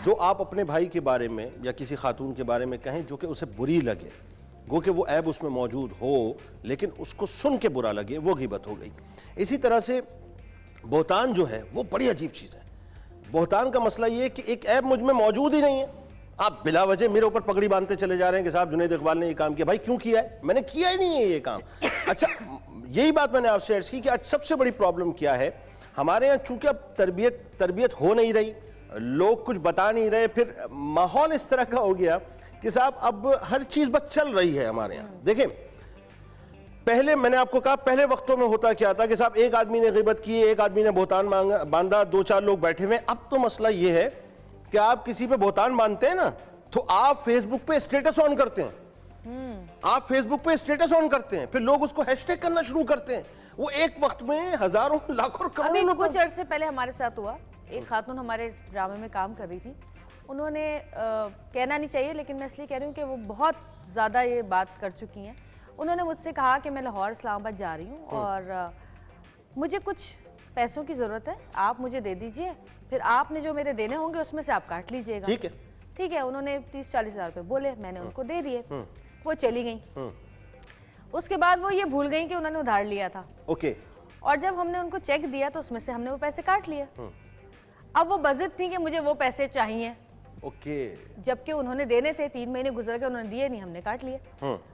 जो आप अपने भाई के बारे में या किसी खातून के बारे में कहें जो कि उसे बुरी लगे, गो कि वो ऐब उसमें मौजूद हो लेकिन उसको सुन के बुरा लगे, वो गीबत हो गई। इसी तरह से बोहतान जो है वो बड़ी अजीब चीज़ है। बोहतान का मसला ये है कि एक ऐब मुझ में मौजूद ही नहीं है, आप बिला वजह मेरे ऊपर पगड़ी बांधते चले जा रहे हैं कि साहब जुनैद इकबाल ने ये काम किया। भाई क्यों किया है? मैंने किया ही नहीं है ये काम। अच्छा, यही बात मैंने आपसे अर्ज की कि आज सबसे बड़ी प्रॉब्लम क्या है हमारे यहाँ, चूंकि अब तरबियत हो नहीं रही, लोग कुछ बता नहीं रहे, फिर माहौल इस तरह का हो गया कि साहब अब हर चीज़ बस चल रही है हमारे यहाँ। देखें, पहले मैंने आपको कहा, पहले वक्तों में होता क्या था कि साहब एक आदमी ने गीबत की, एक आदमी ने बोहतान बांधा, 2-4 लोग बैठे हुए। अब तो मसला ये है कि आप किसी पे बोहतान बांधते हैं ना, तो आप फेसबुक पे स्टेटस ऑन करते हैं, आप फेसबुक पे स्टेटस ऑन करते हैं, फिर लोग उसको हैशटैग करना शुरू करते हैं। वो एक वक्त में हजारों, लाखों, करोड़ों। कुछ अर्से पहले हमारे साथ हुआ, एक खातून हमारे ड्रामे में काम कर रही थी, उन्होंने कहना नहीं चाहिए लेकिन मैं इसलिए कह रही हूँ कि वो बहुत ज़्यादा ये बात कर चुकी हैं। उन्होंने मुझसे कहा कि मैं लाहौर इस्लामाबाद जा रही हूँ और मुझे कुछ पैसों की ज़रूरत है, आप मुझे दे दीजिए, फिर आपने जो मेरे देने होंगे उसमें से आप काट लीजिएगा। ठीक है, ठीक है। उन्होंने 30-40 हज़ार रुपये बोले, मैंने उनको दे दिए, वो चली गई। उसके बाद वो ये भूल गई कि उन्होंने उधार लिया था। ओके। और जब हमने उनको चेक दिया तो उसमें से हमने वो पैसे काट लिए। अब वो बज़िद थी कि मुझे वो पैसे चाहिए। ओके। जबकि उन्होंने देने थे, 3 महीने गुजर गए, उन्होंने दिए नहीं, हमने काट लिए।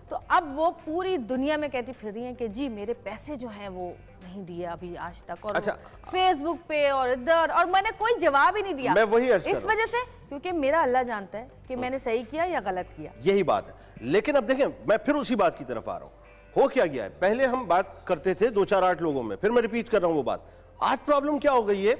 तो अब वो पूरी दुनिया में कहती फिर रही हैं कि जी मेरे पैसे जो हैं वो नहीं दिए अभी आज तक, और अच्छा। फेसबुक पे और इधर, और मैंने कोई जवाब ही नहीं दिया। मैं वही अर्ज कर इस वजह से, क्योंकि मेरा अल्लाह जानता है कि मैंने सही किया या गलत किया। यही बात है। लेकिन अब देखें, मैं फिर उसी बात की तरफ आ रहा हूँ। हो क्या गया है, पहले हम बात करते थे 2-4-8 लोगों में, फिर मैं रिपीट कर रहा हूँ वो बात। आज प्रॉब्लम क्या हो गई है,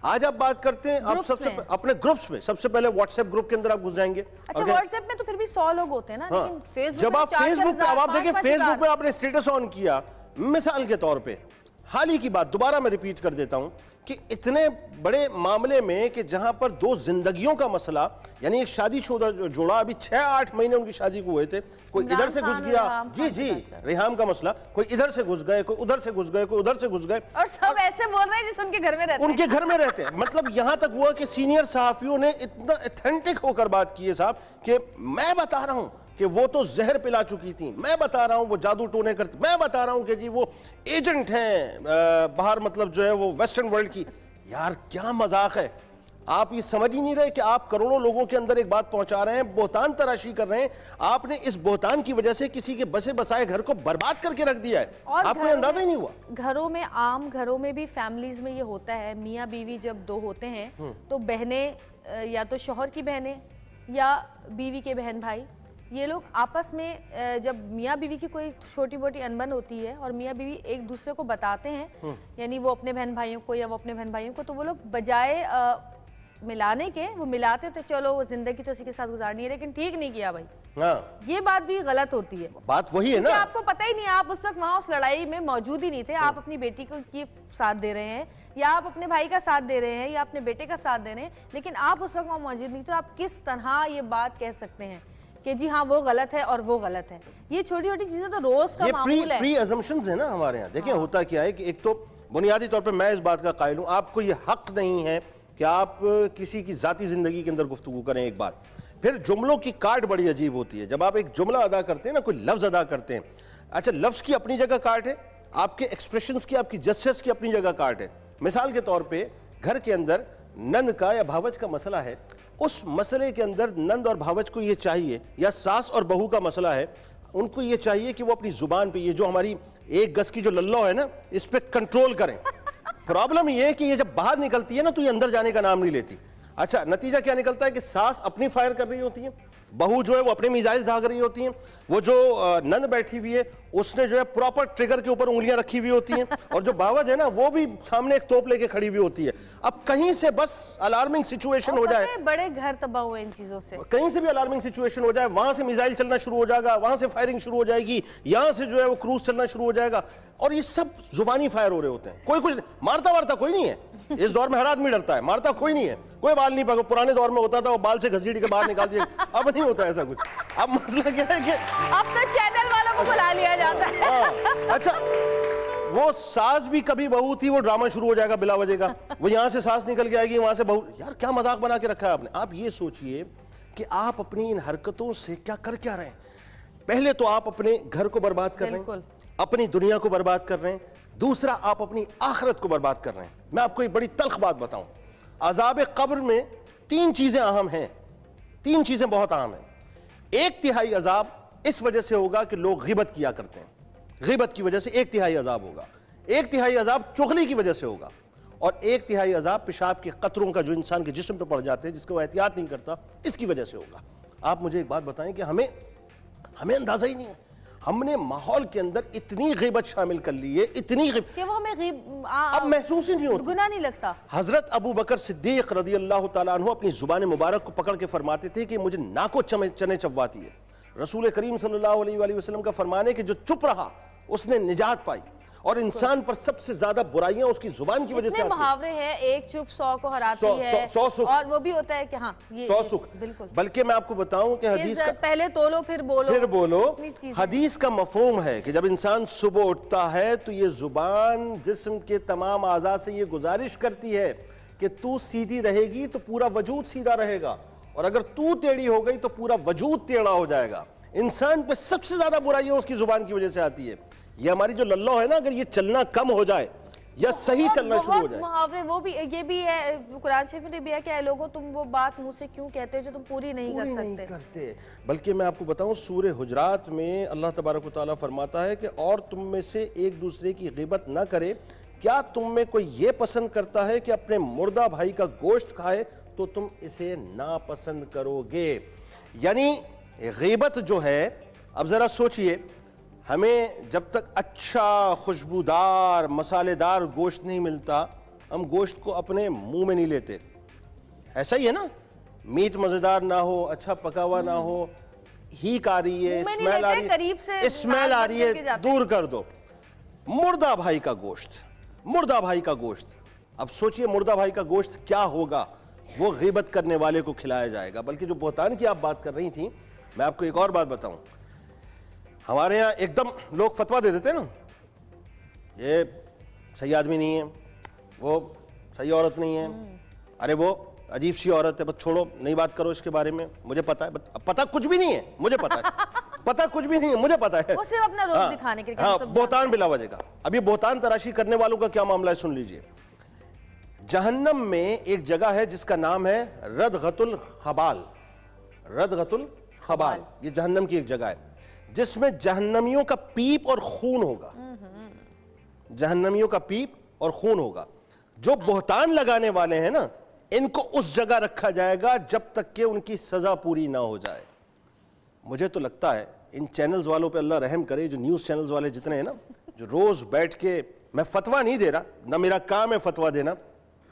आज आप बात करते हैं आप सबसे अपने ग्रुप्स में, सबसे पहले व्हाट्सएप ग्रुप के अंदर आप घुस जाएंगे। अच्छा, व्हाट्सएप में तो फिर भी 100 लोग होते हैं ना, लेकिन फेसबुक जब आप फेसबुक पे, अब आप देखिए फेसबुक पे आपने स्टेटस ऑन किया, मिसाल के तौर पे हाल ही की बात दोबारा मैं रिपीट कर देता हूं कि इतने बड़े मामले में कि जहां पर 2 जिंदगियों का मसला, यानी एक शादीशुदा जोड़ा, अभी 6-8 महीने उनकी शादी को हुए थे, कोई इधर से घुस गया, जी रेहाम का मसला, कोई इधर से घुस गए, कोई उधर से घुस गए, कोई उधर से घुस गए, और सब ऐसे बोल रहे हैं जैसे उनके घर में रहते हैं। उनके घर में रहते हैं। मतलब यहां तक हुआ कि सीनियर सहाफियों ने इतना ऑथेंटिक होकर बात की है साहब कि मैं बता रहा हूं कि वो तो जहर पिला चुकी थी, मैं बता रहा हूं वो जादू टोने करती, मैं बता रहा हूं कि जी वो एजेंट हैं बाहर, मतलब जो है वो वेस्टर्न वर्ल्ड की। यार क्या मजाक है, आप ये समझ ही नहीं रहे कि आप करोड़ों लोगों के अंदर एक बात पहुंचा रहे हैं, बोहतान तराशी कर रहे हैं। आपने इस बोहतान की वजह से किसी के बसे बसाए घर को बर्बाद करके रख दिया है, आपको अंदाजा ही नहीं हुआ। घरों में, आम घरों में भी, फैमिलीज में ये होता है, मियाँ बीवी जब 2 होते हैं तो बहनें, या तो शौहर की बहनें या बीवी के बहन भाई, ये लोग आपस में जब मियाँ बीवी की कोई छोटी मोटी अनबन होती है और मियाँ बीवी एक दूसरे को बताते हैं, यानी वो अपने बहन भाइयों को या वो अपने बहन भाइयों को, तो वो लोग बजाय मिलाने के वो मिलाते थे, चलो वो जिंदगी तो उसी के साथ गुजारनी है, लेकिन ठीक नहीं किया भाई। हाँ, ये बात भी गलत होती है। बात वही है ना, आपको पता ही नहीं, आप उस वक्त वहाँ उस लड़ाई में मौजूद ही नहीं थे, आप अपनी बेटी को की साथ दे रहे हैं, या आप अपने भाई का साथ दे रहे हैं, या अपने बेटे का साथ दे रहे हैं, लेकिन आप उस वक्त वहाँ मौजूद नहीं, तो आप किस तरह ये बात कह सकते हैं कि जी हाँ वो गलत है और वो गलत है। ये छोटी छोटी चीजें तो रोज का मामूल है। प्री अजम्पशंस है ना हमारे यहाँ। देखिए होता क्या है कि एक तो बुनियादी तौर पे मैं इस बात का कायल हूँ, आपको ये हक नहीं है कि आप किसी की जाती जिंदगी के अंदर गुफ्तगू करें। एक बात, फिर जुमलों की काट बड़ी अजीब होती है। जब आप एक जुमला अदा करते हैं ना, कोई लफ्ज अदा करते हैं, अच्छा लफ्ज की अपनी जगह काट है, आपके एक्सप्रेशंस की, आपकी जेस्चर्स की अपनी जगह काट है। मिसाल के तौर पे घर के अंदर नंद का या भावज का मसला है, उस मसले के अंदर नंद और भावज को ये चाहिए, या सास और बहू का मसला है, उनको ये चाहिए कि वो अपनी जुबान पे, ये जो हमारी 1 गज की जो लल्लो है ना, इस पे कंट्रोल करें। प्रॉब्लम ये है कि ये जब बाहर निकलती है ना तो ये अंदर जाने का नाम नहीं लेती। अच्छा, नतीजा क्या निकलता है कि सास अपनी फायर कर रही होती है, बहू जो है वो अपने मिजाज दाग रही होती है, वो जो नंद बैठी हुई है उसने जो है प्रॉपर ट्रिगर के ऊपर उंगलियां रखी हुई होती हैं, और जो बावज है ना वो भी सामने एक तोप लेके खड़ी हुई होती है। अब कहीं से बस अलार्मिंग सिचुएशन हो जाए, बड़े घर तबाह हुए इन चीजों से, कहीं से भी अलार्मिंग सिचुएशन हो जाए, वहां से मिसाइल चलना शुरू हो जाएगा, वहां से फायरिंग शुरू हो जाएगी, यहां से जो है वो क्रूज चलना शुरू हो जाएगा, और ये सब जुबानी फायर हो रहे होते हैं। कोई कुछ मारता वारता कोई नहीं है इस दौर में, हर आदमी डरता है, मारता कोई नहीं है, कोई बाल नहीं पकड़। पुराने दौर में होता था वो बाल से घसीट के बाहर निकाल दिया, अब नहीं होता ऐसा कुछ। अब मसला क्या है कि अब तो चैनल वालों को बुला लिया जाता है। अच्छा, वो सास भी कभी बहू थी, वो ड्रामा शुरू हो जाएगा बिला वजह का, वो यहां से सास निकल के आएगी, वहां से बहू। यार क्या मजाक बना के रखा है आपने। आप ये सोचिए कि आप अपनी इन हरकतों से क्या कर क्या रहे हैं। पहले तो आप अपने घर को बर्बाद कर रहे हैं, अपनी दुनिया को बर्बाद कर रहे हैं, दूसरा आप अपनी आखिरत को बर्बाद कर रहे हैं। मैं आपको एक बड़ी तल्ख बात बताऊं, अजाब कब्र में 3 चीजें अहम हैं, 3 चीजें बहुत अहम हैं। 1/3 अजाब इस वजह से होगा कि लोग गिबत किया करते हैं, गिबत की वजह से 1/3 अजाब होगा। 1/3 अजाब चुगली की वजह से होगा, और 1/3 अजाब पेशाब के कतरों का जो इंसान के जिस्म पर पड़ जाते हैं, जिसको वो एहतियात नहीं करता, इसकी वजह से होगा। आप मुझे एक बात बताएं कि हमें अंदाजा ही नहीं है, हमने माहौल के अंदर इतनी गिबत शामिल कर ली है, इतनी कि वो हमें अब महसूस ही नहीं होता, गुनाह नहीं लगता। हजरत अबू बकर सिद्दीक रज़ी अल्लाह तआला अन्हु अपनी जुबान मुबारक को पकड़ के फरमाते थे कि मुझे नाको चने चबवाती है। रसूल करीम सल्लल्लाहु अलैहि वसल्लम का फरमान है कि जो चुप रहा उसने निजात पाई, और इंसान पर सबसे ज्यादा बुराइयां उसकी जुबान की वजह से आती हैं। मुहावरे हैं, एक चुप 100 को हराती है, 100 सुख, और वो भी होता है कि हाँ ये 100 सुख। बिल्कुल। बल्कि मैं आपको बताऊं कि हदीस का पहले तोलो फिर बोलो, हदीस का मफहूम है कि जब इंसान सुबह उठता है तो ये जुबान जिस्म के तमाम आज़ा से ये गुजारिश करती है कि तू सीधी रहेगी तो पूरा वजूद सीधा रहेगा, और अगर तू टेढ़ी हो गई तो पूरा वजूद टेढ़ा हो जाएगा। इंसान पे सबसे ज्यादा बुराइयां उसकी जुबान की वजह से आती है। ये हमारी जो लल्ला है ना, अगर ये चलना कम हो जाए या सही चलना शुरू हो जाए। मुहावरे वो भी, ये भी है कुरान शरीफ में भी है कि लोगों तुम वो बात मुंह से क्यों कहते हो जो तुम पूरी नहीं कर सकते। बल्कि मैं आपको बताऊं, सूरे हुजरात में अल्लाह तबारक व तआला फरमाता है कि और तुम में से एक दूसरे की गिबत ना करे, क्या तुम में कोई ये पसंद करता है कि अपने मुर्दा भाई का गोश्त खाए तो तुम इसे नापसंद करोगे। यानी गिबत जो है, अब जरा सोचिए, हमें जब तक अच्छा खुशबूदार मसालेदार गोश्त नहीं मिलता, हम गोश्त को अपने मुंह में नहीं लेते। ऐसा ही है ना, मीट मजेदार ना हो, अच्छा पका हुआ ना हो, हीक आ रही है, स्मेल आ रही है, करीब से स्मेल आ रही है, दूर कर दो। मुर्दा भाई का गोश्त, मुर्दा भाई का गोश्त, अब सोचिए मुर्दा भाई का गोश्त क्या होगा, वो गिबत करने वाले को खिलाया जाएगा। बल्कि जो बोहतान की आप बात कर रही थी, मैं आपको एक और बात बताऊं, हमारे यहाँ एकदम लोग फतवा दे देते हैं ना, ये सही आदमी नहीं है, वो सही औरत नहीं है, अरे वो अजीब सी औरत है, बस छोड़ो, नहीं बात करो इसके बारे में, मुझे पता है, पता कुछ भी नहीं है, मुझे पता है पता कुछ भी नहीं है, मुझे पता है, वो सिर्फ अपना रोब दिखाने के लिए। हाँ, बोहतान बिला वजह का। अब ये बोहतान तराशी करने वालों का क्या मामला है, सुन लीजिए। जहन्नम में एक जगह है जिसका नाम है रदगतुल खबाल। रदगतुल खबाल, ये जहन्नम की एक जगह है जिसमें जहन्नमियों का पीप और खून होगा। जहन्नमियों का पीप और खून होगा। जो बोहतान लगाने वाले हैं ना, इनको उस जगह रखा जाएगा जब तक कि उनकी सजा पूरी ना हो जाए। मुझे तो लगता है इन चैनल्स वालों पे अल्लाह रहम करे, जो न्यूज़ चैनल्स वाले जितने हैं ना, जो रोज बैठ के, मैं फतवा नहीं दे रहा, ना मेरा काम है फतवा देना,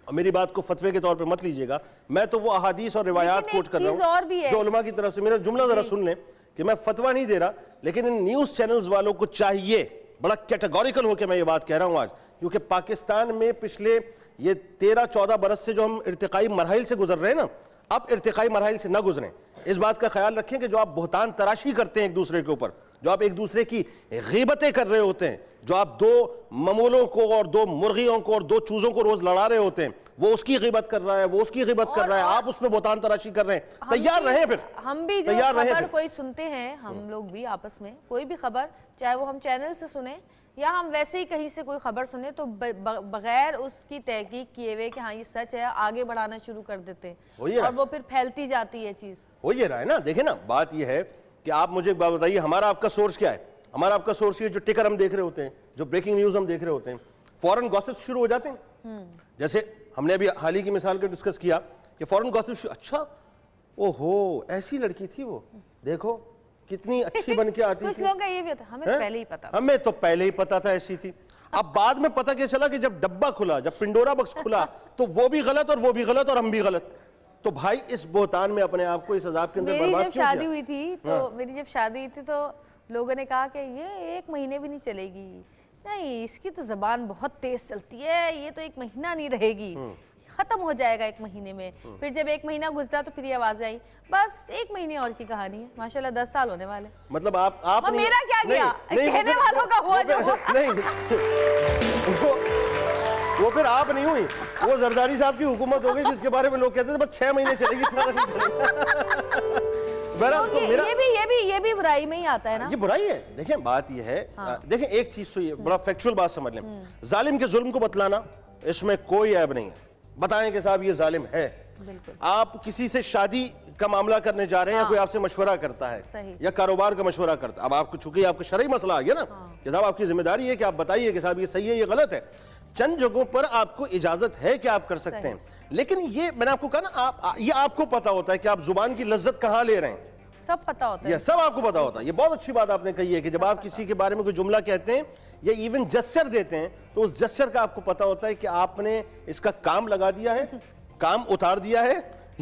और मेरी बात को फतवे के तौर पे मत लीजिएगा, मैं तो वो अहादीस और रिवायात कोट कर रहा हूँ जो उलमा की तरफ से। मेरा जुमला जरा सुन लें कि मैं फतवा नहीं दे रहा, लेकिन इन न्यूज़ चैनल्स वालों को चाहिए, बड़ा कैटेगोरिकल होकर मैं ये बात कह रहा हूँ आज, क्योंकि पाकिस्तान में पिछले ये 13-14 बरस से जो हम इर्तिकाई मरहल से गुजर रहे हैं ना, अब इर्तिकाई मरहल से ना गुजरें। इस बात का ख्याल रखें कि जो आप बोहतान तराशी करते हैं एक दूसरे के ऊपर, जो आप एक दूसरे की ग़ीबतें कर रहे होते हैं, जो आप दो ममूलों को और दो मुर्गियों को और दो चूजों को रोज लड़ा रहे होते हैं, वो उसकी ग़ीबत कर रहा है, वो उसकी ग़ीबत कर रहा है, आप उसमें बोहतान तराशी कर रहे हैं। तैयार रहें, फिर हम भी जो खबर कोई सुनते हैं, हम लोग भी आपस में कोई भी खबर, चाहे वो हम चैनल से सुने या हम वैसे ही कहीं से कोई खबर सुने, तो बगैर उसकी तहकीक किए हुए कि हाँ ये सच है, आगे बढ़ाना शुरू कर देते हैं, और वो फिर फैलती जाती है चीज। हो ये रहा है ना। देखे ना, बात ये है कि आप मुझे एक बात बताइए, हमारा आपका सोर्स क्या है? हमारा आपका सोर्स ये जो टिकर हम देख रहे होते हैं, जो ब्रेकिंग न्यूज हम देख रहे होते हैं, फौरन गॉसिप शुरू हो जाते हैं। जैसे हमने अभी हाल ही की मिसाल का डिस्कस किया कि फौरन गॉसिप, अच्छा ओहो ऐसी लड़की थी वो, देखो कितनी अच्छी बन के आती थी। कुछ लोगों का ये भी था, हमें पहले ही पता, हमें तो पहले ही पता था ऐसी थी। अब बाद में पता क्या चला कि जब डब्बा खुला, जब पिंडोरा बक्स खुला, तो वो भी गलत और वो भी गलत और हम भी गलत। तो भाई इस बोहतान में अपने आप को इस अजाब के अंदर बर्बाद क्यों किया? मेरी जब शादी हुई थी तो लोगों ने कहा कि ये 1 महीने भी नहीं चलेगी, नहीं इसकी तो जबान बहुत तेज चलती है, ये तो 1 महीना नहीं रहेगी, खत्म हो जाएगा 1 महीने में। फिर जब 1 महीना गुजरा तो फिर ये आवाज आई, बस 1 महीने और की कहानी है, माशाल्लाह 10 साल होने वाले। मतलब आप मेरा क्या गया, कहने वालों का हुआ जो हुआ। नहीं वो फिर आप नहीं हुई, वो जरदारी साहब की हुकूमत हो गई, जिसके बारे में लोग कहते थे बस 6 महीने चलेगी, तो ये भी बुराई में ही आता है ना। ये बुराई है। देखें बात ये है, देखें एक चीज तो ये बड़ा फैक्चुअल बात समझ लें, जालिम के जुल्म को बतलाना इसमें कोई ऐब नहीं है, बताएं कि साहब ये जालिम है। आप किसी से शादी का मामला करने जा रहे हैं, कोई आपसे मशवरा करता है या कारोबार का मशवरा करता है, अब आपको चूंकि आपका शरई मसला आ गया ना कि साहब आपकी जिम्मेदारी है कि आप बताइए कि साहब ये सही है ये गलत है। चंद जगहों पर आपको इजाजत है कि आप कर सकते हैं, लेकिन ये मैंने आपको कहा ना, ये आपको पता होता है कि आप जुबान की लज्जत कहाँ ले रहे हैं, सब पता होता है, ये सब आपको पता होता है। ये बहुत अच्छी बात आपने कही है कि जब आप किसी के बारे में कोई जुमला कहते हैं या इवन जेस्चर देते हैं, तो उस जेस्चर का आपको पता होता है कि आपने इसका काम लगा दिया है, काम उतार दिया है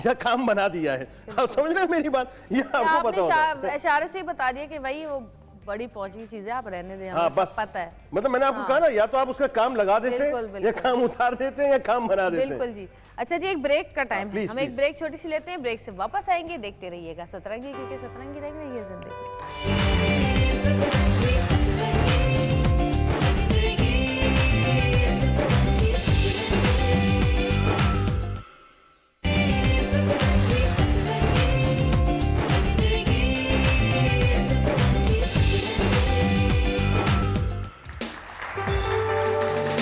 या काम बना दिया है। आप समझ रहे हैं मेरी बात? ये आपको पता होता है। इशारे से बता दिया कि भाई वो बड़ी पहुंची चीज है, आप रहने दें, हाँ हमें बस सब पता है। मतलब मैंने आपको कहा ना, या तो आप उसका काम लगा देते हैं बिल्कुल, या काम उतार देते हैं या काम बना देते हैं। बिल्कुल जी। अच्छा जी, एक ब्रेक का टाइम है, प्लीज, हम एक ब्रेक छोटी सी लेते हैं, ब्रेक से वापस आएंगे। देखते रहिएगा सतरंगी, क्योंकि सतरंगी रहना ये जिंदगी।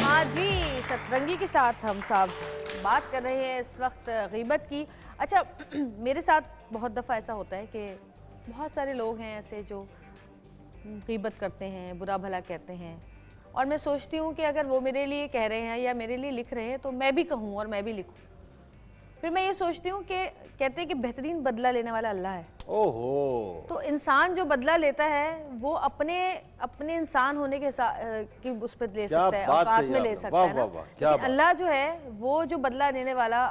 हाँ जी, सतरंगी के साथ हम सब बात कर रहे हैं इस वक्त गीबत की। अच्छा मेरे साथ बहुत दफ़ा ऐसा होता है कि बहुत सारे लोग हैं ऐसे जो गीबत करते हैं, बुरा भला कहते हैं, और मैं सोचती हूँ कि अगर वो मेरे लिए कह रहे हैं या मेरे लिए लिख रहे हैं तो मैं भी कहूँ और मैं भी लिखूँ। फिर मैं ये सोचती हूँ कि कहते हैं कि बेहतरीन बदला लेने वाला अल्लाह है। ओहो, तो इंसान जो बदला लेता है वो अपने अपने इंसान होने के की उस पर ले क्या सकता है, बात औकात कही में ले आपने। सकता वाह, है ना। वाह, वाह, क्या लेकिन बात। अल्लाह जो है वो जो बदला लेने वाला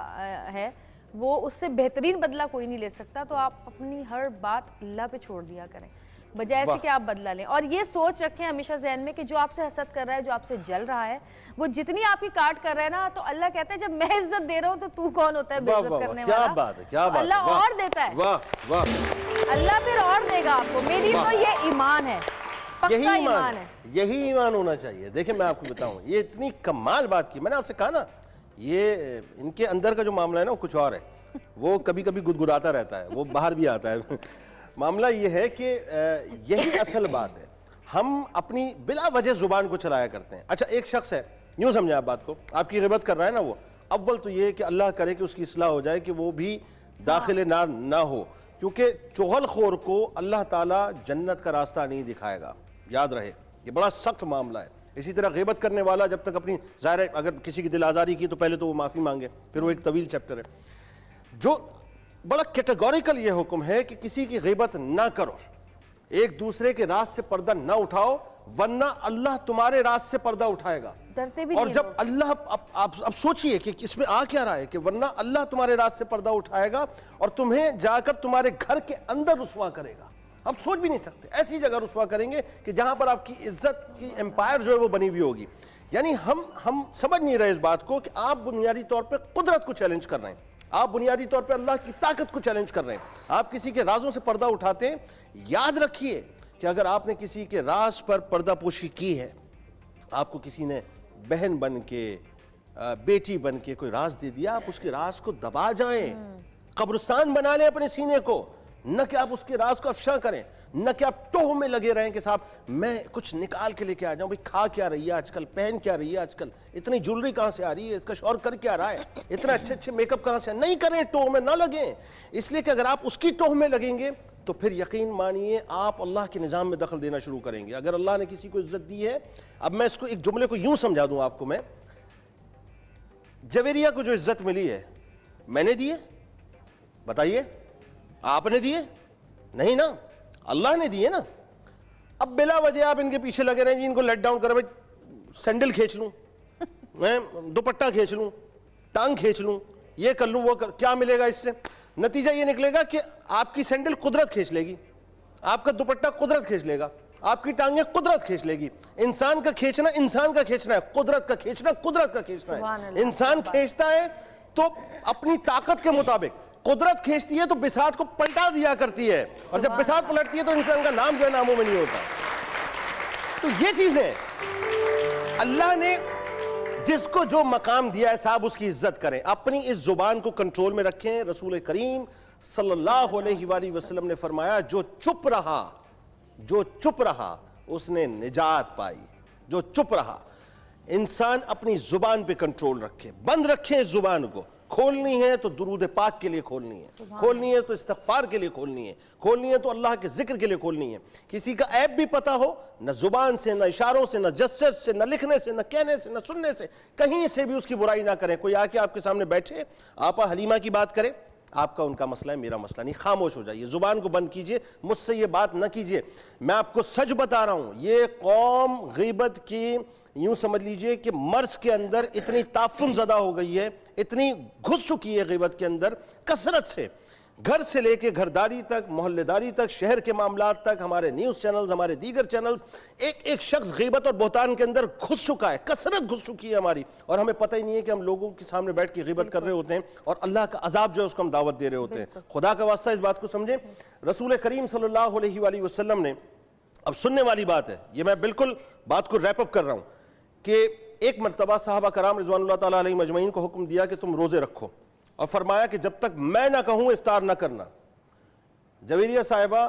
है, वो उससे बेहतरीन बदला कोई नहीं ले सकता। तो आप अपनी हर बात अल्लाह पे छोड़ दिया करें, बजाय से कि आप बदला लें। और ये सोच रखें हमेशा ज़हन में कि जो आपसे हसद कर रहा है, जो आपसे जल रहा है, वो जितनी आपकी काट कर रहा है ना, तो अल्लाह कहता है जब मैं इज्जत दे रहा हूँ तो तू कौन होता है वाह, बेइज्जत वाह, करने क्या वाला। बात है, क्या तो बात है, अल्लाह वाह, और देता है, वाह वाह, अल्लाह फिर और देगा आपको। मेरी तो ये ईमान है, यही पक्का ईमान ईमान है। यही ईमान होना चाहिए। देखिए मैं आपको बताऊं, ये इतनी कमाल बात की, मैंने आपसे कहा ना, ये इनके अंदर का जो मामला है ना वो कुछ और है, वो कभी कभी गुदगुदाता रहता है, वो बाहर भी आता है। मामला ये है कि यही असल बात है, हम अपनी बिला वजह जुबान को चलाया करते हैं। अच्छा एक शख्स है, यूं समझे आप बात को, आपकी गिबत कर रहा है ना, वो अव्वल तो ये कि अल्लाह करे कि उसकी इस्लाह हो जाए कि वो भी दाखिल नार ना हो, क्योंकि चुगलखोर को अल्लाह ताला जन्नत का रास्ता नहीं दिखाएगा, याद रहे, ये बड़ा सख्त मामला है। इसी तरह गिबत करने वाला जब तक अपनी, ज़ाहिर है अगर किसी की दिल आज़ारी की तो पहले तो वो माफ़ी मांगे, फिर वो एक तवील चैप्टर है। जो बड़ा कैटेगोरिकल ये हुक्म है कि किसी की गिबत ना करो, एक दूसरे के राज से पर्दा ना उठाओ, वरना अल्लाह तुम्हारे राज से पर्दा उठाएगा। डरते भी और नहीं जब लोग। अल्लाह अब सोचिए कि इसमें आ क्या रहा है कि वरना अल्लाह तुम्हारे राज से पर्दा उठाएगा और तुम्हें जाकर तुम्हारे घर के अंदर रुसवा करेगा। आप सोच भी नहीं सकते, ऐसी जगह रुसवा करेंगे कि जहां पर आपकी इज्जत की एम्पायर जो है वो बनी हुई होगी। यानी हम समझ नहीं रहे इस बात को कि आप बुनियादी तौर पर कुदरत को चैलेंज कर रहे हैं, आप बुनियादी तौर पर अल्लाह की ताकत को चैलेंज कर रहे हैं, आप किसी के राजों से पर्दा उठाते हैं। याद रखिए कि अगर आपने किसी के राज पर पर्दापोशी की है, आपको किसी ने बहन बन के, बेटी बन के कोई राज दे दिया, आप उसके राज को दबा जाएं, कब्रिस्तान बना लें अपने सीने को, न कि आप उसके राज को अफशा करें, न कि आप टोह में लगे रहें कि साहब मैं कुछ निकाल के लेके आ जाऊं, भाई खा क्या रही है आजकल, पहन क्या रही है आजकल, इतनी ज्वेलरी कहां से आ रही है, इसका शौहर कर क्या रहा है, इतना अच्छे अच्छे मेकअप कहां से, नहीं करें, टोह में ना लगें। इसलिए कि अगर आप उसकी टोह में लगेंगे तो फिर यकीन मानिए आप अल्लाह के निज़ाम में दखल देना शुरू करेंगे। अगर अल्लाह ने किसी को इज्जत दी है, अब मैं इसको एक जुमले को यूं समझा दूं आपको, मैं जवेरिया को जो इज्जत मिली है मैंने दी है, बताइए आपने दी है? नहीं ना, अल्लाह ने दी है ना। अब बिला वजह आप इनके पीछे लगे रहे जी, इनको लेट डाउन करें, भाई सैंडल खींच लूं मैं, दुपट्टा खींच लूं, टांग खींच लूं, ये कर लूं, वो कर, क्या मिलेगा इससे? नतीजा ये निकलेगा कि आपकी सैंडल कुदरत खींच लेगी, आपका दुपट्टा कुदरत खींच लेगा, आपकी टांगे कुदरत खींच लेगी। इंसान का खींचना इंसान का खींचना है, कुदरत का खींचना कुदरत का खींचना है। इंसान खींचता है तो अपनी ताकत के मुताबिक, कुदरत खींचती है तो बिसात को पलटा दिया करती है, और जब बिसात पलटती है तो इंसान का नाम जो है नामों में नहीं होता। तो ये चीजें अल्लाह ने जिसको जो मकाम दिया है साहब उसकी इज्जत करें, अपनी इस जुबान को कंट्रोल में रखें। रसूल करीम सल्लल्लाहु अलैहि वसल्लम ने फरमाया, जो चुप रहा उसने निजात पाई। जो चुप रहा, इंसान अपनी जुबान पे कंट्रोल रखे, बंद रखे इस जुबान को। खोलनी है तो दुरूद पाक के लिए खोलनी है, खोलनी है तो इस्तिग़फ़ार के लिए खोलनी है, खोलनी है तो अल्लाह के जिक्र के लिए खोलनी है। किसी का ऐब भी पता हो, न जुबान से, न इशारों से, न जस्चर से, न लिखने से, न कहने से, न सुनने से, कहीं से भी उसकी बुराई ना करें। कोई आके आपके सामने बैठे, आपा हलीमा की बात करे, आपका उनका मसला है, मेरा मसला नहीं, खामोश हो जाइए, जुबान को बंद कीजिए, मुझसे ये बात न कीजिए। मैं आपको सच बता रहा हूं, ये कौम गीबत की यूं समझ लीजिए कि मर्ज के अंदर इतनी ताफुन ज़दा हो गई है, इतनी घुस चुकी है गीबत के अंदर कसरत से। घर से लेके घरदारी तक, मोहल्लेदारी तक, शहर के मामलात तक, हमारे न्यूज़ चैनल्स, हमारे दीगर चैनल्स, एक एक शख्स गीबत और बोहतान के अंदर घुस चुका है, कसरत घुस चुकी है हमारी, और हमें पता ही नहीं है कि हम लोगों के सामने बैठ के गीबत कर रहे होते हैं और अल्लाह का अजाब जो है उसको हम दावत दे रहे होते हैं। खुदा का वास्ता इस बात को समझें, रसूल करीम सल्लल्लाहु अलैहि वसल्लम ने, अब सुनने वाली बात है, ये मैं बिल्कुल बात को रैप अप कर रहा हूँ, कि एक मरतबा सहाबा कराम रिज़वानुल्लाह ताला अलैहिम अजमईन को हुक्म दिया कि तुम रोज़े रखो, और फरमाया कि जब तक मैं ना कहूं इफ्तार ना करना। जवेरिया साहिबा,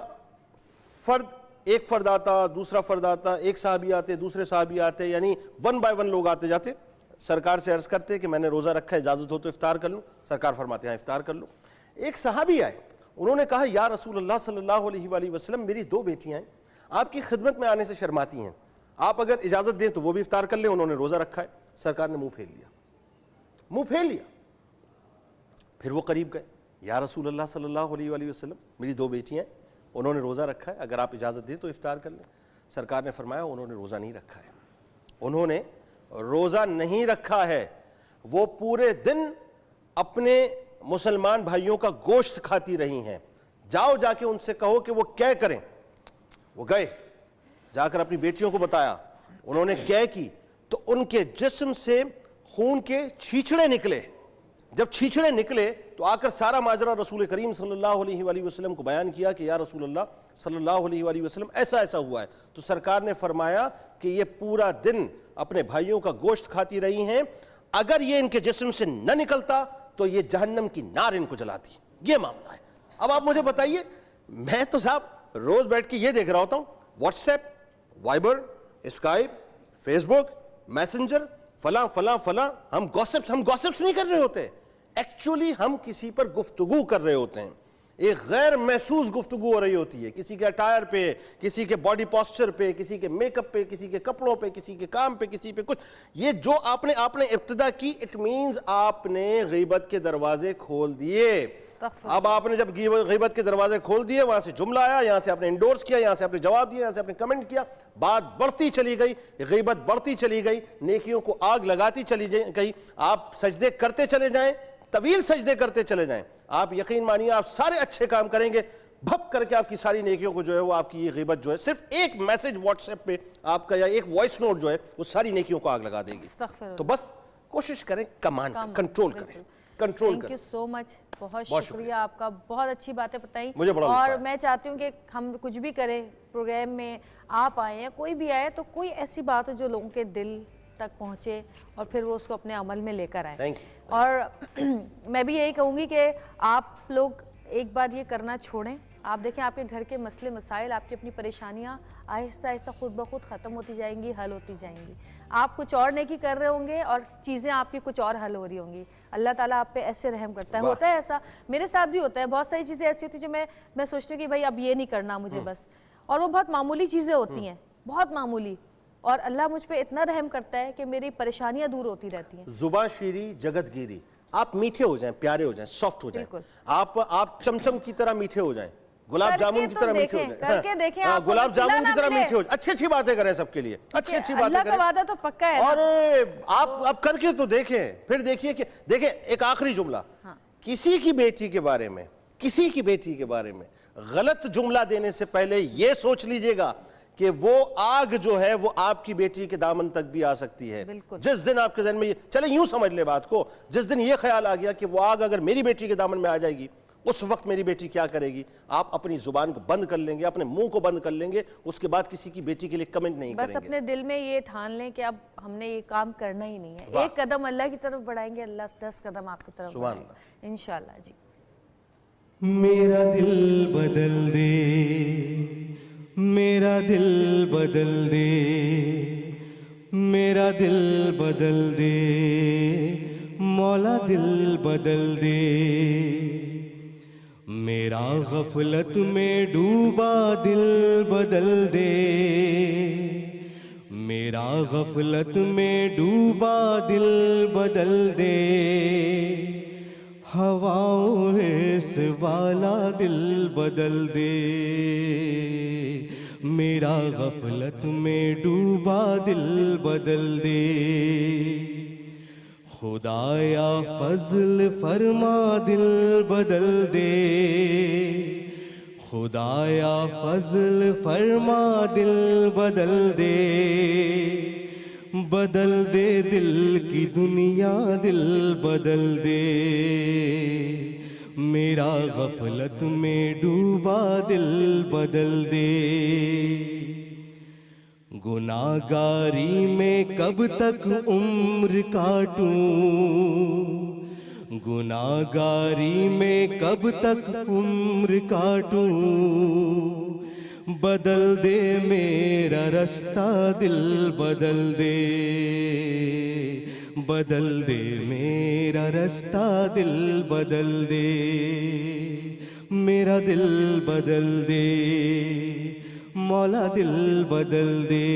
एक फर्द आता, दूसरा फर्द आता, एक साहबी आते, दूसरे साहबी आते, यानी 1 बाय 1 लोग आते जाते, सरकार से अर्ज करते कि मैंने रोज़ा रखा है, इजाज़त हो तो इफ्तार कर लूँ। सरकार फरमाते हैं इफ्तार कर लो। एक साहबी आए, उन्होंने कहा या रसूल अल्लाह सल्लल्लाहु अलैहि वसल्लम, मेरी 2 बेटियाँ हैं, आपकी खिदमत में आने से शर्माती हैं, आप अगर इजाज़त दें तो वो भी इफ्तार कर लें। उन्होंने रोज़ा रखा है। सरकार ने मुँह फेर लिया, मुँह फेर लिया। फिर वो करीब गए, या रसूल अल्लाह सल्लल्लाहु अलैहि वसल्लम, मेरी 2 बेटियाँ हैं, उन्होंने रोज़ा रखा है, अगर आप इजाज़त दें तो इफ्तार कर लें। सरकार ने फरमाया उन्होंने रोज़ा नहीं रखा है, उन्होंने रोज़ा नहीं रखा है, वो पूरे दिन अपने मुसलमान भाइयों का गोश्त खाती रही हैं, जाओ जाके उनसे कहो कि वो क्या करें। वो गए, जाकर अपनी बेटियों को बताया, उन्होंने क्या की तो उनके जिस्म से खून के छींचड़े निकले। जब छींचड़े निकले तो आकर सारा माजरा रसूल करीम सल्लल्लाहु अलैहि वसल्लम को बयान किया कि या रसूल अल्लाह सल्लल्लाहु अलैहि वसल्लम ऐसा ऐसा हुआ है। तो सरकार ने फरमाया कि ये पूरा दिन अपने भाइयों का गोश्त खाती रही हैं, अगर ये इनके जिस्म से न निकलता तो ये जहन्नम की नार इनको जलाती। ये मामला है। अब आप मुझे बताइए, मैं तो साहब रोज बैठ के ये देख रहा होता हूं, WhatsApp, Viber, Skype, Facebook, messenger, फला फला फला, हम गॉसिप्स नहीं कर रहे होते, एक्चुअली हम किसी पर गुफ्तगू कर रहे होते हैं। एक गैर महसूस गुफ्तगू हो रही होती है, किसी के अटायर पे, किसी के बॉडी पोस्चर पे, किसी के मेकअप पे, किसी के कपड़ों पे, किसी के काम पे, किसी पे कुछ। ये जो आपने इब्तिदा की, इट मींस आपने गीबत के दरवाजे खोल दिए। अब आपने जब गीबत के दरवाजे खोल दिए, वहां से जुमला आया, यहां से आपने इंडोर्स किया, यहां से आपने जवाब दिया, यहां से आपने कमेंट किया, बात बढ़ती चली गई, गीबत बढ़ती चली गई, नेकियों को आग लगाती चली गई। आप सजदे करते चले जाएं, तवील सजदे करते चले जाएं, आप यकीन मानिए आप सारे अच्छे काम करेंगे, भप करके आपकी सारी नेकियों को जो है वो आपकी ये गीबत जो है, सिर्फ एक मैसेज व्हाट्सएप पे आपका या एक वॉइस नोट जो है वो सारी नेकियों को आग लगा देगी। तो बस कोशिश करें, कंट्रोल करें। थैंक यू सो मच, बहुत शुक्रिया आपका, बहुत अच्छी बातें बताई मुझे बड़ा। और मैं चाहती हूँ कि हम कुछ भी करें प्रोग्राम में, आप आए या कोई भी आए, तो कोई ऐसी बात हो जो लोगों के दिल तक पहुँचे और फिर वो उसको अपने अमल में लेकर आए। और मैं भी यही कहूँगी कि आप लोग एक बार ये करना छोड़ें। आप देखें आपके घर के मसले मसाइल, आपकी अपनी परेशानियाँ आहिस्ता आहिस्ता खुद ब खुद ख़त्म होती जाएंगी, हल होती जाएंगी। आप कुछ और नेकी कर रहे होंगे और चीज़ें आपकी कुछ और हल हो रही होंगी। अल्लाह ताला आप पे ऐसे रहम करता है। होता है ऐसा, मेरे साथ भी होता है, बहुत सारी चीज़ें ऐसी होती हैं जो मैं सोचती हूँ कि भाई अब ये नहीं करना मुझे बस, और वो बहुत मामूली चीज़ें होती हैं, बहुत मामूली, और अल्लाह मुझ पे इतना रहम करता है कि मेरी परेशानियां दूर होती रहती हैं। जुबान शीरी जगत गिरी, आप मीठे हो जाएं, प्यारे हो जाएं, सॉफ्ट हो जाएं, आप चमचम की तरह मीठे हो जाएं, गुलाब जामुन की तरह मीठे हो जाएं, करके देखें, आप गुलाब जामुन की तरह मीठे हो जाएं, अच्छी बातें करें सबके लिए, अच्छी बातें करें। अल्लाह का वादा तो पक्का है। और आप करके तो देखें, फिर देखिए कि देखें एक आखिरी जुमला, किसी की बेटी के बारे में, किसी की बेटी के बारे में गलत जुमला देने से पहले यह सोच लीजिएगा कि वो आग जो है वो आपकी बेटी के दामन तक भी आ सकती है। जिस दिन आपके जहन में, चले यूं समझ ले बात को, जिस दिन ये ख्याल आ गया कि वो आग अगर मेरी बेटी के दामन में आ जाएगी, उस वक्त मेरी बेटी क्या करेगी, आप अपनी जुबान को बंद कर लेंगे, अपने मुंह को बंद कर लेंगे, उसके बाद किसी की बेटी के लिए कमेंट नहीं करेंगे। बस अपने दिल में ये ठान लें कि अब हमने ये काम करना ही नहीं है। एक कदम अल्लाह की तरफ बढ़ाएंगे, अल्लाह 10 कदम आपकी तरफ बढ़ाएगा इंशाल्लाह। जी, मेरा दिल बदल दे, मेरा दिल बदल दे, मेरा दिल बदल दे, मौला दिल बदल दे। मेरा गफलत में डूबा दिल बदल दे, मेरा गफलत में डूबा दिल बदल दे। हवाओं से वाला दिल बदल दे, मेरा गफलत में डूबा दिल बदल दे। खुदाया फजल फरमा दिल बदल दे, खुदाया फजल फरमा दिल बदल दे, बदल दे दिल की दुनिया दिल बदल दे, मेरा गफलत में डूबा दिल बदल दे। गुनाहगारी में कब तक उम्र काटूं, गुनाहगारी में कब तक उम्र काटूं, बदल दे मेरा रास्ता दिल बदल दे, बदल दे मेरा रास्ता दिल बदल दे, मेरा दिल बदल दे मौला दिल बदल दे।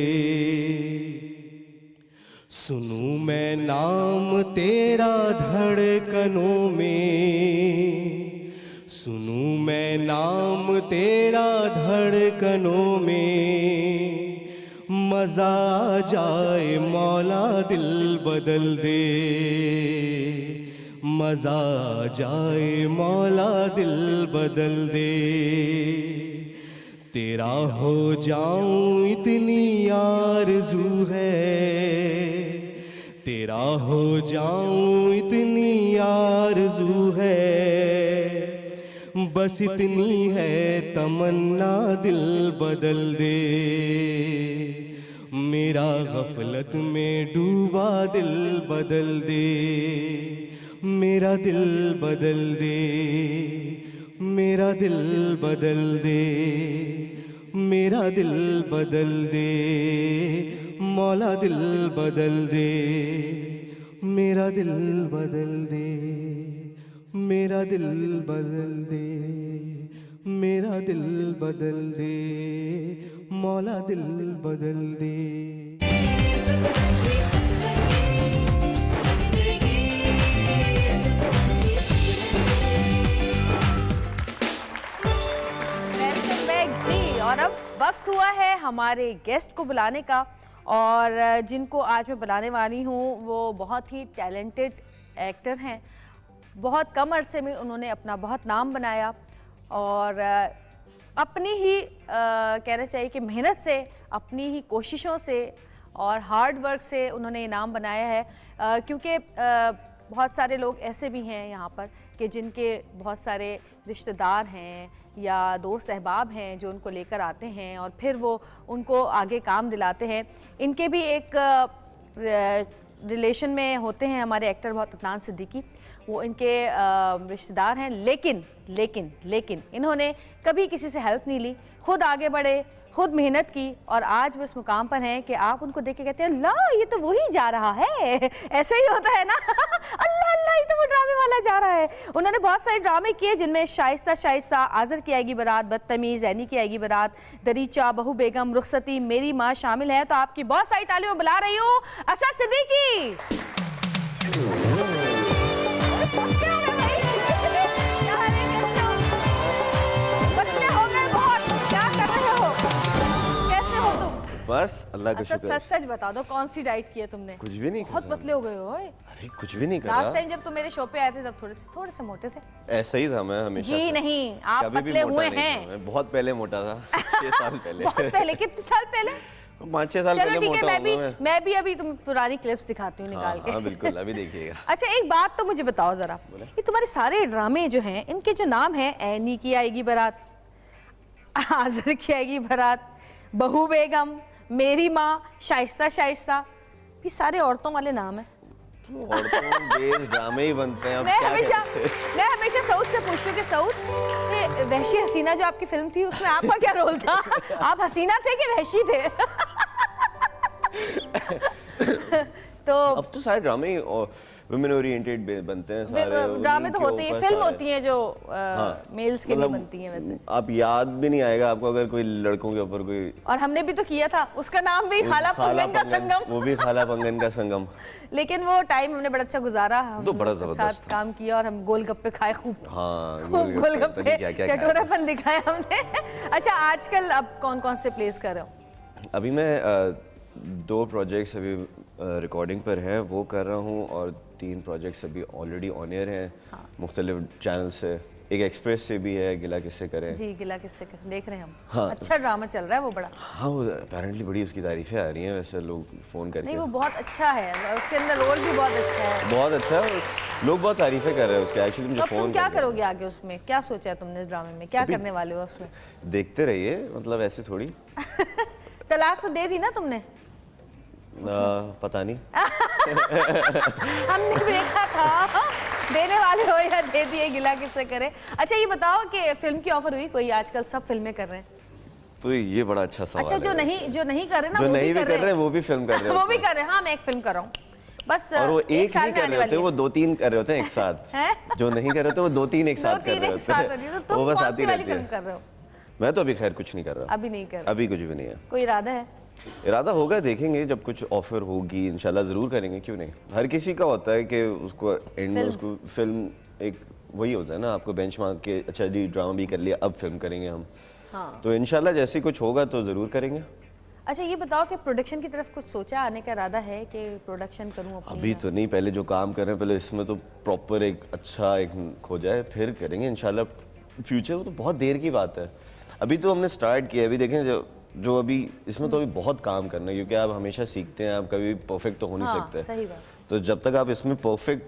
सुनूं मैं नाम तेरा धड़कनों में, सुनूं मैं नाम तेरा धड़कनों में, मजा आ जाए मौला दिल बदल दे, मजा आ जाए मौला दिल बदल दे। तेरा हो जाऊं इतनी आरज़ू है, तेरा हो जाऊं इतनी आरज़ू है, बस इतनी है तमन्ना दिल बदल दे, मेरा गफलत में डूबा दिल बदल दे, मेरा दिल बदल दे, मेरा दिल बदल दे, मेरा दिल बदल दे मौला दिल बदल दे, मेरा दिल बदल दे, मेरा दिल बदल दे, मेरा दिल बदल दे मौला दिल बदल दे। और अब वक्त हुआ है हमारे गेस्ट को बुलाने का, और जिनको आज मैं बुलाने वाली हूँ वो बहुत ही टैलेंटेड एक्टर हैं। बहुत कम अरसे में उन्होंने अपना बहुत नाम बनाया और अपनी ही कहना चाहिए कि मेहनत से, अपनी ही कोशिशों से और हार्ड वर्क से उन्होंने ये नाम बनाया है। क्योंकि बहुत सारे लोग ऐसे भी हैं यहाँ पर कि जिनके बहुत सारे रिश्तेदार हैं या दोस्त अहबाब हैं जो उनको लेकर आते हैं और फिर वो उनको आगे काम दिलाते हैं। इनके भी एक रिलेशन में होते हैं हमारे एक्टर बहुत अदनान सिद्दीकी, वो इनके रिश्तेदार हैं, लेकिन इन्होंने कभी किसी से हेल्प नहीं ली, खुद आगे बढ़े, खुद मेहनत की और आज वो इस मुकाम पर हैं कि आप उनको देख के कहते हैं ला ये तो वही जा रहा है। ऐसे ही होता है ना। अल्लाह अल्लाह ये तो वो ड्रामे वाला जा रहा है। उन्होंने बहुत सारे ड्रामे किए जिनमें शाइस्ता, आज़र की आएगी बारात, बदतमीज़, ऐनी की आएगी बारात, दरीचा, बहू बेगम, रुखसती, मेरी माँ शामिल है। तो आपकी बहुत सारी तालियों में बुला रही हूँ असद सिद्दीकी। बस अल्लाह का शुक्र। सच बता दो कौन सी डाइट की है तुमने? कुछ भी नहीं, बहुत पतले हो गए हो। अरे कुछ भी नहीं करा। लास्ट टाइम जब तुम मेरे शो पे आए थे तब थोड़े से मोटे थे। ऐसा ही था मैं हमेशा जी नहीं, आप पतले हुए हैं। मैं बहुत पहले मोटा था, 6 साल पहले। बहुत पहले? कितने साल पहले? 5-6 साल पहले मोटा हूं मैं भी अभी तुम पुरानी क्लिप्स दिखाती हूँ निकाल के। हाँ बिल्कुल, अभी देखिएगा। अच्छा एक बात तो मुझे बताओ जरा, ये तुम्हारे सारे ड्रामे जो हैं इनके जो नाम है, ऐनी की आएगी बारात, आज़र की आएगी बारात, बहू बेगम, मेरी माँ, शाइस्ता, ये सारे औरतों वाले नाम हैं। औरतों ड्रामे ही बनते हैं। मैं हमेशा सऊद से पूछती हूँ कि सऊद ये वहशी हसीना जो आपकी फिल्म थी उसमें आपका क्या रोल था? आप हसीना थे कि वहशी थे? तो अब तो सारे ड्रामे वुमेन ओरिएंटेड बनते हैं सारे। ड्रामे तो होते हैं, फिल्म होती है जो मेल्स के लिए बनती हैं। वैसे आप याद भी नहीं आएगा आपको अगर कोई लड़कों के ऊपर कोई। और हमने भी तो किया था, उसका नाम भी खाला पंगन का संगम। वो भी खाला पंगन का संगम। लेकिन वो टाइम हमने बड़ा अच्छा गुजारा, हम तो बड़ा जबरदस्त साथ काम किया और हम गोलगप्पे खाए खूब। हाँ गोलगप्पे, चटोरापन दिखाया हमने। अच्छा आजकल अब कौन कौन से प्लेस कर रहे हो? अभी मैं 2 प्रोजेक्ट्स अभी रिकॉर्डिंग पर है वो कर रहा हूँ, और 3 प्रोजेक्ट्स अभी ऑलरेडी ऑन एयर हैं मुख्तलिफ चैनल से। एक एक्सप्रेस से भी है, गिला किससे करें। जी, गिला किससे करें देख रहे हैं हम। हाँ। अच्छा ड्रामा चल रहा है वो बड़ा। हाँ, वो अपेरेंटली बड़ी उसकी तारीफें आ रही हैं वैसे, लोग फ़ोन करके। नहीं, वो बहुत अच्छा है, उसके अंदर रोल भी बहुत अच्छा है। बहुत अच्छा है, लोग बहुत तारीफें कर रहे हैं उसके। एक्चुअली मुझे अब फ़ोन तुम क्या करोगे आगे उसमें, क्या सोचा है तुमने इस ड्रामे में, क्या करने वाले हो उसमें? देखते रहिए, मतलब ऐसे थोड़ी। तलाक तो दे दी ना तुमने? पता नहीं। हमने देखा था, देने वाले हो या दे दिए, गिला किससे करे। अच्छा ये बताओ कि फिल्म की ऑफर हुई कोई? आजकल सब फिल्में कर रहे हैं। तो ये बड़ा अच्छा सवाल अच्छा, है। जो नहीं कर रहे ना, जो वो नहीं भी कर रहे हैं, वो भी फिल्म कर रहे हैं। वो भी कर रहे हैं। हाँ, मैं एक फिल्म कर रहा हूँ बस। और वो एक साल नहीं में कर आने रहे होते, वाली वो है। 2-3 कर रहे होते हैं एक साथ। हैं? जो नहीं कर रहे होते वो 2-3 एक साथ कर रहे होते हैं। तो वो तुम बस कौन आती सी वाली रहती फिल्म है। कर रहे हो? मैं तो अभी खैर कुछ नहीं कर रहा, अभी नहीं कर, अभी कुछ भी नहीं है। कोई इरादा है? इरादा होगा, देखेंगे जब कुछ ऑफर होगी इंशाल्लाह ज़रूर करेंगे, क्यों नहीं। हर किसी का होता है कि उसको एंड में उसको फिल्म एक वही होता है ना, आपको बेंचमार्क के अच्छा जी ड्रामा भी कर लिया, अब फिल्म करेंगे हम। हाँ। तो इंशाल्लाह जैसे कुछ होगा तो ज़रूर करेंगे। अच्छा ये बताओ कि प्रोडक्शन की तरफ कुछ सोचा, आने का इरादा है कि प्रोडक्शन करूं अपनी? अभी तो नहीं, पहले जो काम कर रहे हैं पहले इसमें तो प्रॉपर एक अच्छा एक खो जाए, फिर करेंगे इंशाल्लाह फ्यूचर। वो तो बहुत देर की बात है, अभी तो हमने स्टार्ट किया है। अभी देखें जो अभी इसमें तो अभी बहुत काम करना है, क्योंकि आप हमेशा सीखते हैं, आप कभी परफेक्ट तो हो नहीं सकते। सही बात। तो जब तक आप इसमें परफेक्ट,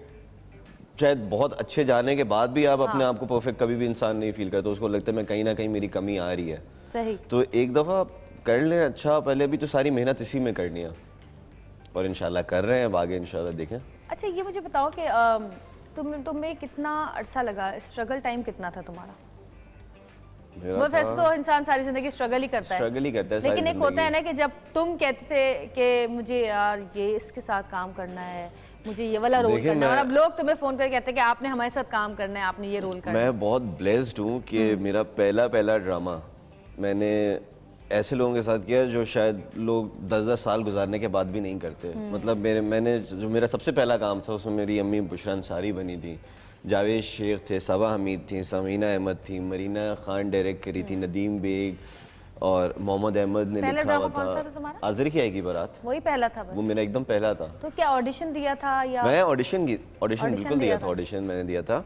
शायद बहुत अच्छे जाने के बाद भी आप अपने आप को परफेक्ट कभी भी इंसान नहीं फील करता, तो उसको लगता है मैं कहीं ना कहीं मेरी कमी आ रही है। सही। तो एक दफ़ा कर लें अच्छा, पहले भी तो सारी मेहनत इसी में करनी है, और इंशाल्लाह कर रहे हैं, अब आगे इंशाल्लाह देखें। अच्छा ये मुझे बताओ कि तुम्हें कितना अर्सा लगा, स्ट्रगल टाइम कितना था तुम्हारा? वो वैसे तो इंसान सारी जिंदगी स्ट्रगल ही करता है, स्ट्रगल ही करता है, लेकिन एक होता है ना कि जब तुम कहते थे कि मुझे यार ये इसके साथ काम करना है, मुझे ये वाला रोल करना है, और अब लोग तुम्हें फोन करके कहते हैं कि आपने हमारे साथ काम करना है, आपने ये रोल करना है। मैं बहुत ब्लेस्ड हूँ कि मेरा पहला ड्रामा मैंने ऐसे लोगों के साथ किया जो शायद लोग 10-10 साल गुजारने के बाद भी नहीं करते। मतलब मैंने जो मेरा सबसे पहला काम था उसमें मेरी अम्मी बुशरा अंसारी बनी थी, जावेद शेख थे, सबा हमीद थी, समीना अहमद थी, मरीना खान डायरेक्ट करी थी, नदीम बेग और मोहम्मद अहमद ने लिखा हुआ था आज़र की आएगी बारात। वही पहला था बस? वो मेरा एकदम पहला था। तो क्या ऑडिशन दिया था या? मैं ऑडिशन बिल्कुल दिया था, ऑडिशन मैंने दिया था,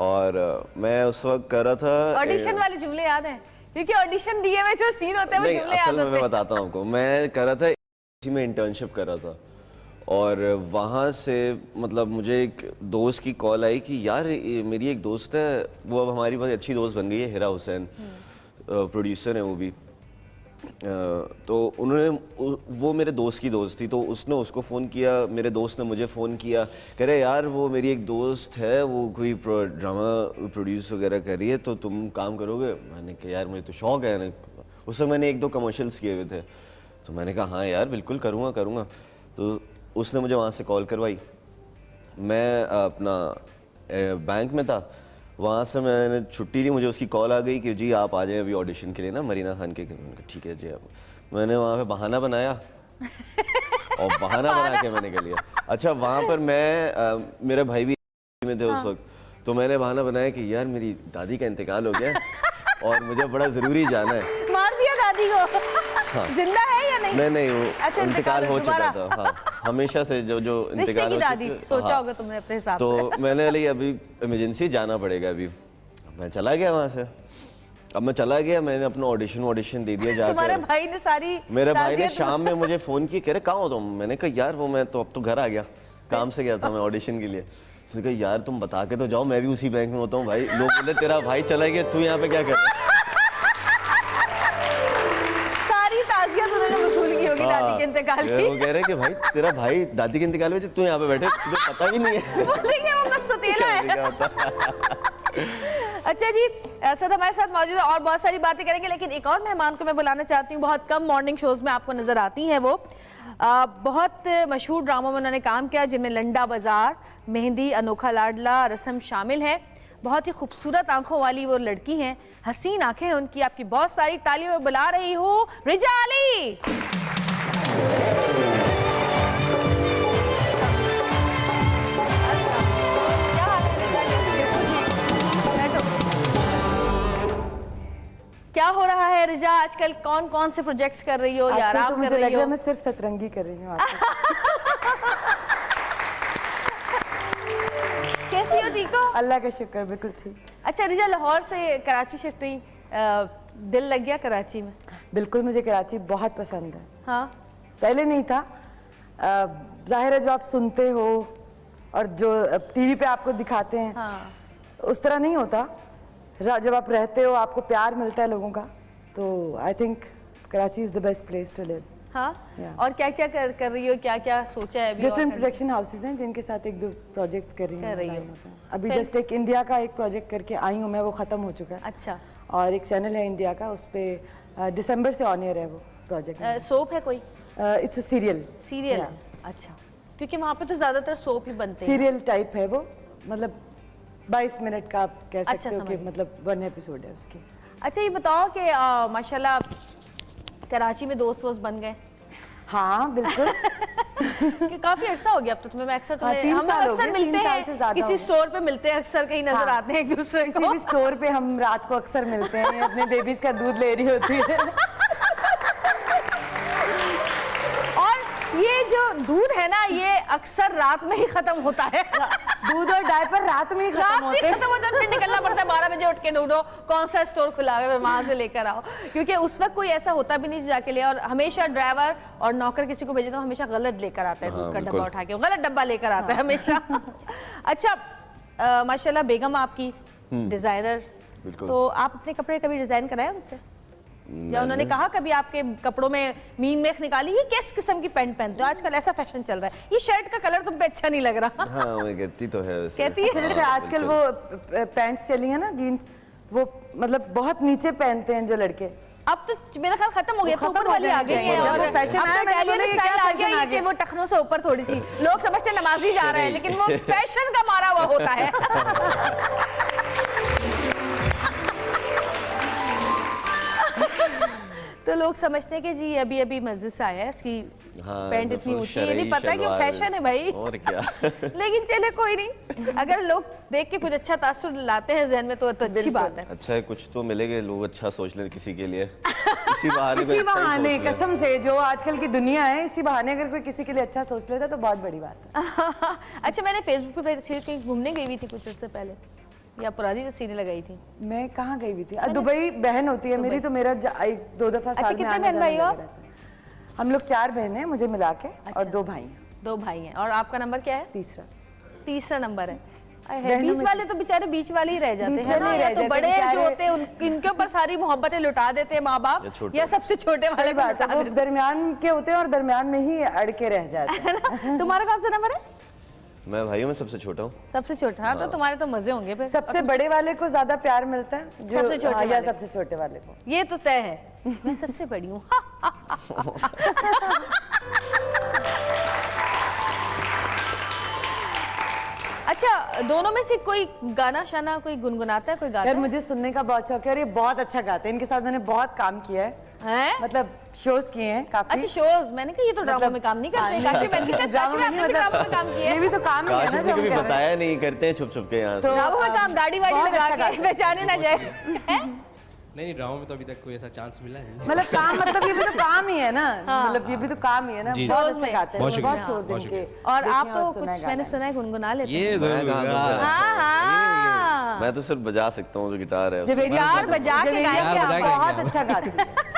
और मैं उस वक्त कर रहा था। ऑडिशन वाले जुमले याद हैं? क्योंकि ऑडिशन दिए हुए जो सीन होते हैं वो जुमले याद होते हैं। मैं बताता हूँ आपको, मैं कर रहा था इसी में इंटर्नशिप कर रहा था, और वहाँ से मतलब मुझे एक दोस्त की कॉल आई कि यार मेरी एक दोस्त है, वो अब हमारी बहुत अच्छी दोस्त बन गई है, हिरा हुसैन, प्रोड्यूसर है वो भी। तो उन्होंने, वो मेरे दोस्त की दोस्त थी, तो उसने उसको फ़ोन किया, मेरे दोस्त ने मुझे फ़ोन किया, कह रहे यार वो मेरी एक दोस्त है, वो कोई ड्रामा प्रोड्यूस वगैरह कर रही है, तो तुम काम करोगे? मैंने कहा यार मुझे तो शौक़ है। उस समय मैंने 1-2 कमर्शियल्स किए हुए थे, तो मैंने कहा हाँ यार बिल्कुल करूँगा। तो उसने मुझे वहाँ से कॉल करवाई, मैं अपना बैंक में था, वहाँ से मैंने छुट्टी ली, मुझे उसकी कॉल आ गई कि जी आप आ जाएं अभी ऑडिशन के लिए ना मरीना खान के। ठीक है जी। अब मैंने वहाँ पे बहाना बनाया और बहाना बना के मैंने कर लिया। अच्छा वहाँ पर मैं मेरे भाई भी में थे उस वक्त, तो मैंने बहाना बनाया कि यार मेरी दादी का इंतकाल हो गया और मुझे बड़ा ज़रूरी जाना है। मार दिया दादी को? हाँ। जिंदा है या नहीं? नहीं, वो अच्छा, इंतकाल हो चुका था। हाँ, हमेशा से जो इंतकाल की दादी सोचा होगा तुमने अपने हिसाब से। तो मैंने लिया अभी इमरजेंसी जाना पड़ेगा, अभी मैं चला गया वहाँ से। अब मैं चला गया, मैंने अपना ऑडिशन दे दिया जाकर। तुम्हारे भाई ने सारी, मेरे भाई ने शाम में मुझे फ़ोन किया, कह रहे कहाँ हो तुम? मैंने कहा यार वो मैं तो अब तो घर आ गया, काम से गया था मैं ऑडिशन के लिए। उसने कहा यार तुम बता के तो जाओ, मैं भी उसी बैंक में होता हूँ भाई। लोग बोले तेरा भाई चला गया, तू यहाँ पे क्या कर रहा है? दादी के इंतकाल की। वो कह रहे कि भाई तेरा भाई दादी के इंतकाल में, तू यहाँ पे बैठे, तुझे पता भी नहीं है। बोलेंगे वो बस सतीला है। अच्छा जी, सर हमारे साथ मौजूद है और बहुत सारी बातें करेंगे, लेकिन एक और मेहमान को मैं बुलाना चाहती हूँ, बहुत कम मॉर्निंग शोज में आपको नजर आती हैं वो। बहुत मशहूर ड्रामों में उन्होंने काम किया, जिनमें लंडा बाजार, मेहंदी, अनोखा लाडला, रस्म शामिल है। बहुत ही खूबसूरत आंखों वाली वो लड़की हैं, हसीन आंखें हैं उनकी। आपकी बहुत सारी तालियों में बुला रही हूँ रिजा अली। क्या हो रहा है रिजा आजकल? कौन कौन से प्रोजेक्ट्स कर रही हो या आराम कर रही हो? मुझे लग रहा है मैं सिर्फ सतरंगी कर रही हूँ। कैसी हो, ठीक हो? अल्लाह का शुक्र, बिल्कुल ठीक। अच्छा रिजा, लाहौर से कराची शिफ्ट हुई, दिल लग गया कराची में? बिल्कुल, मुझे कराची बहुत पसंद है। हाँ, पहले नहीं था, जाहिर है जो आप सुनते हो और जो टीवी पे आपको दिखाते हैं, हाँ। उस तरह नहीं होता। जब आप रहते हो, आपको प्यार मिलता है लोगों का, तो I think Karachi is the best place to live. हाँ। Yeah. और क्या क्या कर रही हो, क्या क्या सोचा है अभी? डिफरेंट प्रोडक्शन हाउसेज हैं जिनके साथ एक दो प्रोजेक्ट्स कर रही हूँ। अभी जस्ट एक इंडिया का एक प्रोजेक्ट करके आई हूँ मैं, वो खत्म हो चुका है। अच्छा। और एक चैनल है इंडिया का, उस पे दिसंबर से ऑन एयर है वो प्रोजेक्ट। सोप है कोई? It's a serial. सीरियल? अच्छा, क्योंकि वहाँ पे तो ज्यादातर सोप ही बनते हैं। सीरियल टाइप है वो, मतलब 22 मिनट का आप कह सकते हो कि समझ। मतलब 1 एपिसोड है उसकी। अच्छा ये बताओ कि माशाल्लाह कराची में दोस्त वोस्त बन गए? हाँ बिल्कुल। कि काफी अर्सा हो गया अब तो तुम्हें, मैं अक्सर तुम्हें 3 हम लोग साल हो अक्सर गए, 3 मिलते साल से हैं, ज्यादा किसी हो स्टोर पे मिलते हैं, अक्सर कहीं नजर हाँ। आते हैं एक दूसरे किसी को। भी स्टोर पे हम रात को अक्सर मिलते हैं, अपने बेबीज का दूध ले रही होती है। और ये जो दूध है ना, ये अक्सर रात में ही खत्म होता है। दूध और डायपर रात में ही खत्म रात में होते हैं। खत्म होता है, फिर निकलना पड़ता है 12 बजे उठ के ढूंढो कौन सा स्टोर खुला है, वहां से लेकर आओ, क्योंकि उस वक्त कोई ऐसा होता भी नहीं जाके ले। और हमेशा ड्राइवर और नौकर किसी को भेजे तो हमेशा गलत लेकर आता है, दूध का डब्बा उठा के गलत डब्बा लेकर आता है हमेशा। अच्छा माशाल्लाह बेगम आपकी डिजाइनर, तो आप अपने कपड़े कभी डिजाइन कराए उनसे, या उन्होंने कहा कभी आपके कपड़ों में मीन मेख निकाली, ये किस किस्म की पैंट पहनते हो, आजकल ऐसा फैशन चल रहा है, ये शर्ट का कलर तुम पे अच्छा नहीं लग रहा? हाँ मैं कहती तो है वैसे। कहती है? जैसे आजकल वो पैंट्स चली है ना, जीन्स, वो मतलब बहुत नीचे पहनते हैं जो लड़के। अब तो मेरा ख्याल खत्म हो गया, खत्म ऊपर हो वाली आ गई जाएंगे। है, और वो अब फैशन आया, तो मैंने इटालियन बोला ये स्टाइल क्या आ गया फैशन आ है कि गया? वो टखनों से ऊपर थोड़ी सी, लोग समझते हैं नमाजी जा रहे हैं, लेकिन वो फैशन का मारा हुआ होता है। तो लोग समझते हैं कि जी अभी अभी मस्जिद से आया है, इसकी हाँ, पैंट तो इतनी फिर ऊंची है, नहीं शरई पता कि वो शलवार फैशन है भाई। और क्या। लेकिन चले कोई नहीं, अगर लोग देख के कुछ अच्छा तासुर लाते हैं जहन में तो अच्छी बात है। अच्छा है, कुछ तो मिलेंगे, लोग अच्छा सोच लें किसी के लिए। इसी बहाने इसी बहाने कसम से, जो आजकल की दुनिया है, इसी बहाने अगर कोई किसी के लिए अच्छा सोच लेता तो बहुत बड़ी बात है। अच्छा मैंने फेसबुक पे कहीं घूमने गई हुई थी कुछ अर्से पहले, या पुरानी तस्वीरें लगाई थी? मैं कहाँ गई हुई थी? दुबई बहन होती है मेरी, तो मेरा 1-2 दफा साल में कितने आना बहन भाई जाना हो लगा रहता है। हम लोग 4 बहनें हैं मुझे मिला के, और 2 भाई हैं। 2 भाई हैं, और आपका नंबर क्या है? तीसरा नंबर है। बीच वाले तो बेचारे बीच वाले ही रह जाते हैं ना, या तो बड़े जो होते हैं इनके ऊपर सारी मोहब्बतें लुटा देते हैं माँ बाप, या सबसे छोटे वाले बात है, वो दरमियान के होते हैं और दरमियान में ही अड़ के रह जाते हैं। है ना? तुम्हारा कौन सा नंबर है? मैं भाइयों में सबसे छोटा हूँ। सबसे छोटा? हाँ, तो तुम्हारे तो मजे होंगे फिर। सबसे बड़े वाले को ज्यादा प्यार मिलता है, जो सबसे छोटे या वाले। सबसे छोटे वाले को। ये तो तय है, मैं सबसे बड़ी हूँ। अच्छा दोनों में से कोई गाना शाना कोई गुनगुनाता है, कोई गाता यार है? मुझे सुनने का बहुत शौक है, और ये बहुत अच्छा गाते हैं, इनके साथ मैंने बहुत काम किया है, हैं? मतलब शोज किए हैं काफी। अच्छा शोज, मैंने कहा ये तो ड्रामा में काम नहीं करते। काशी मैंने शायद काशी में आपने भी ड्रामा में काम किया ये है। भी तो काम ही है ना काशिफ जो ने हम कभी कर रहे हैं। बताया नहीं, करते हैं छुप छुप के यहाँ से। ड्रामा में काम दाढ़ी वाड़ी बहुत लगा अच्छा के गाते हैं। पहचाने ना जाए। हैं? नहीं ड्रामा में तो अभी तक कोई ऐसा चांस मिला नहीं। मतलब काम, मतलब ये भी तो काम ही है ना, मतलब ये भी तो काम ही है ना। जी। बहुत शोज अच्छे में। गाते हैं, बहुत बहुत शुक्रिया, शोज बहुत इनके। और देखे आप तो सुना कुछ है मैंने गाना। सुना है गुनगुना लेते हैं। ये जरूर हाँ हाँ, मैं तो सिर्फ बजा सकता हूँ, जो गिटार है जब यार बजा के गाएंगे बजा आप। के बहुत अच्छा गाती है।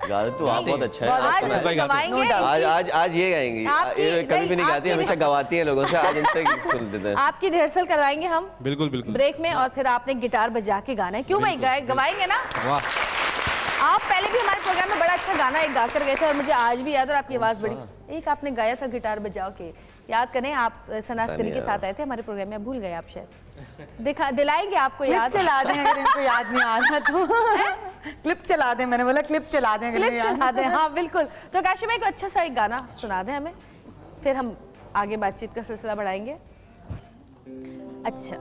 गा तो आप बहुत अच्छा है। आज सुना है। गवाएंगे। आज आज आज ये गाएंगी, आपकी- ये कभी भी नहीं नहीं, गाती, आपकी- हमेशा गवाती हैं लोगों से, आज इनसे सुन देते हैं। आपकी रिहर्सल करवाएंगे हम बिल्कुल बिल्कुल। ब्रेक में, और फिर आपने गिटार बजा के गाना है। क्यों भाई गवाएंगे ना वाह आप? पहले भी हमारे प्रोग्राम में बड़ा अच्छा गाना एक गा कर गए थे, और मुझे आज भी याद है, और आपकी आवाज बड़ी, एक आपने गाया था गिटार बजाओ के, याद करें आप सनास्करी के साथ आए थे हमारे प्रोग्राम में, भूल गए आप शायद। दिलाएंगे आपको याद। क्लिप चला दें अगर इनको याद नहीं आ रहा तो। क्लिप चला दें, मैंने बोला क्लिप चला दें अगर क्लिप इनको याद चला दें, हाँ बिल्कुल। तो काशी में एक अच्छा सा एक गाना सुना दें हमें, फिर हम आगे बातचीत का सिलसिला बढ़ाएंगे। अच्छा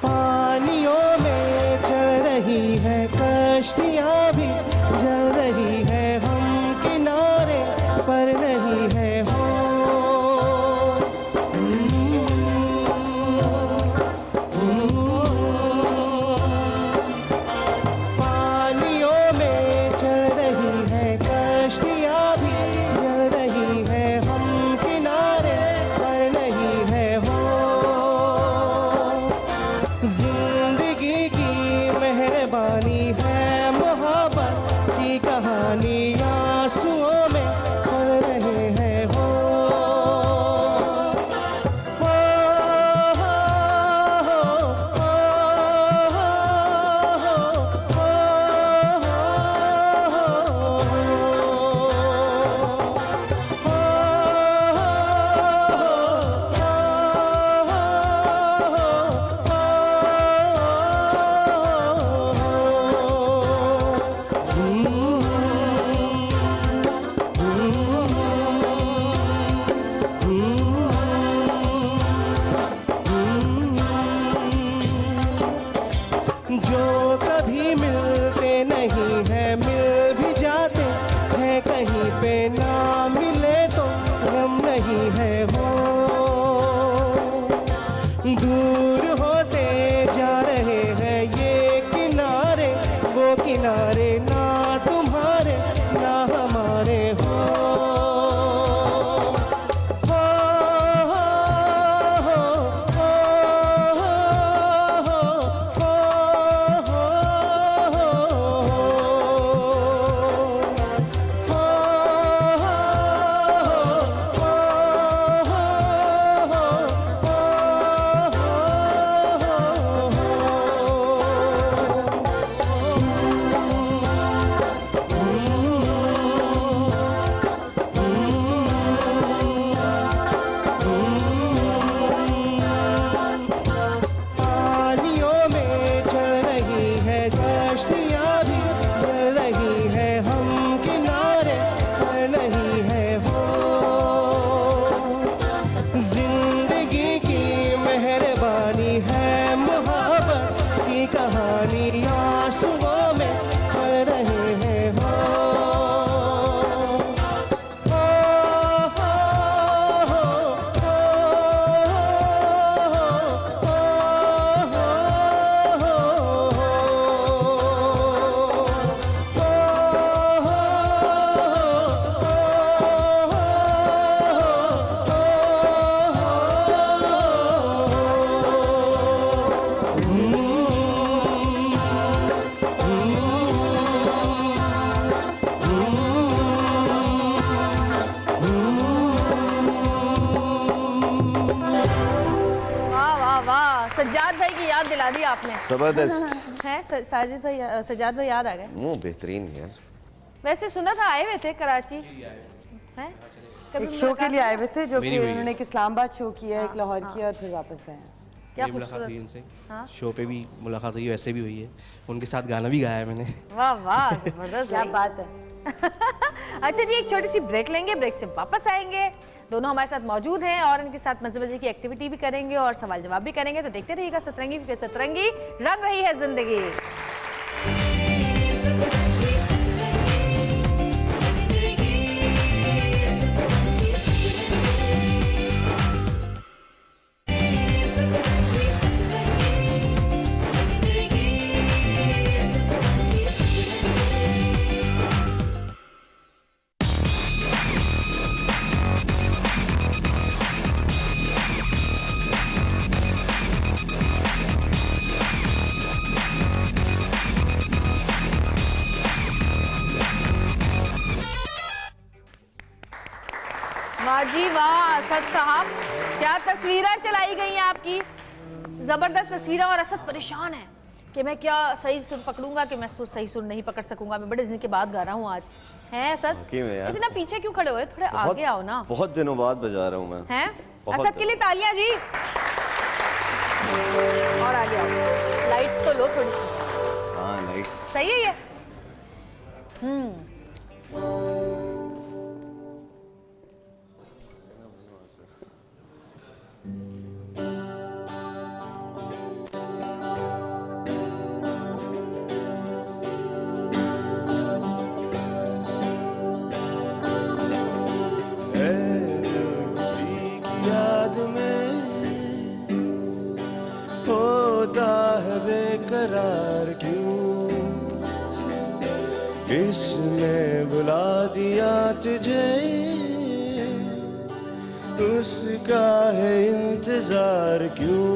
पानियों में चल रही है कश्तियाँ भी, जल रही है हम मेहरबानी है मोहब्बत की कहानी आंसुओं में पल रहे हैं हो जो कभी मिलते नहीं है मिल भी जाते हैं कहीं पे ना मिले तो गम नहीं है हो दूर होते जा रहे हैं ये किनारे वो किनारे ना तुम्हारे ना हमारे हो कहानी आंसुओं में पल रहे हैं हो सज्जाद भाई की याद दिला दी आपने। जबरदस्त है साजिद भाई, सज्जाद भाई याद आ गए। वो बेहतरीन यार। वैसे सुना था आए हुए थे कराची हैं, एक शो के लिए आए हुए थे जो कि उन्होंने एक इस्लामाबाद शो किया, एक लाहौर किया और फिर वापस गए। क्या मुलाकात हुई इनसे, शो पे भी मुलाकात हुई, वैसे भी हुई है, उनके साथ गाना भी गाया है मैंने। वाह वाह जबरदस्त, क्या बात है। अच्छा जी, एक छोटी सी ब्रेक लेंगे, ब्रेक से वापस आएंगे। दोनों हमारे साथ मौजूद हैं और इनके साथ मजे मजे की एक्टिविटी भी करेंगे और सवाल जवाब भी करेंगे। तो देखते रहिएगा सतरंगी, क्योंकि सतरंगी रंग रही है जिंदगी। जी वाह असद साहब, क्या तस्वीरें चलाई गई हैं आपकी, जबरदस्त तस्वीरें। और असद परेशान है कि मैं क्या सही सुर पकड़ूंगा कि मैं सही सुर नहीं पकड़ सकूंगा। मैं बड़े दिन के बाद गा रहा हूँ आज। हैं असद, इतना पीछे क्यों खड़े हुए, थोड़े आगे आओ ना। बहुत दिनों बाद बजा रहा हूँ मैं। हैं असद के लिए तालियां जी। और आगे आओ, लाइट तो लो थोड़ी सी। हाँ लाइट सही है ये। बेकरार क्यों, किसने बुला दिया तुझे, उसका है इंतजार क्यों।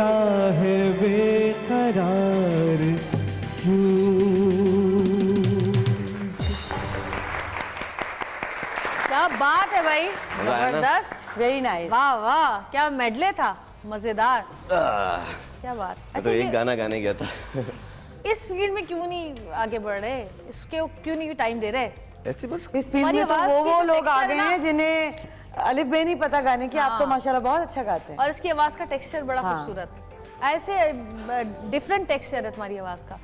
देता है बेकरार क्यों। क्या बात है भाई, आया ना? जबरदस्त, वेरी नाइस। वाह वाह, क्या मेडले था, मजेदार। क्या बात। मैं तो एक गाना गाने गया था। इस फील्ड में क्यों नहीं आगे बढ़ रहे, इसके क्यों नहीं टाइम दे रहे? ऐसे बस इस फील्ड हमारी में तो आवाज की वो जो लोग आ texture गए है ना- हैं जिन्हें अलिफ बे नहीं पता गाने की। आप तो माशाल्लाह बहुत अच्छा गाते हैं। और इसकी आवाज का टेक्सचर बड़ा हाँ। खूबसूरत, ऐसे डिफरेंट टेक्सचर है तुम्हारी आवाज का,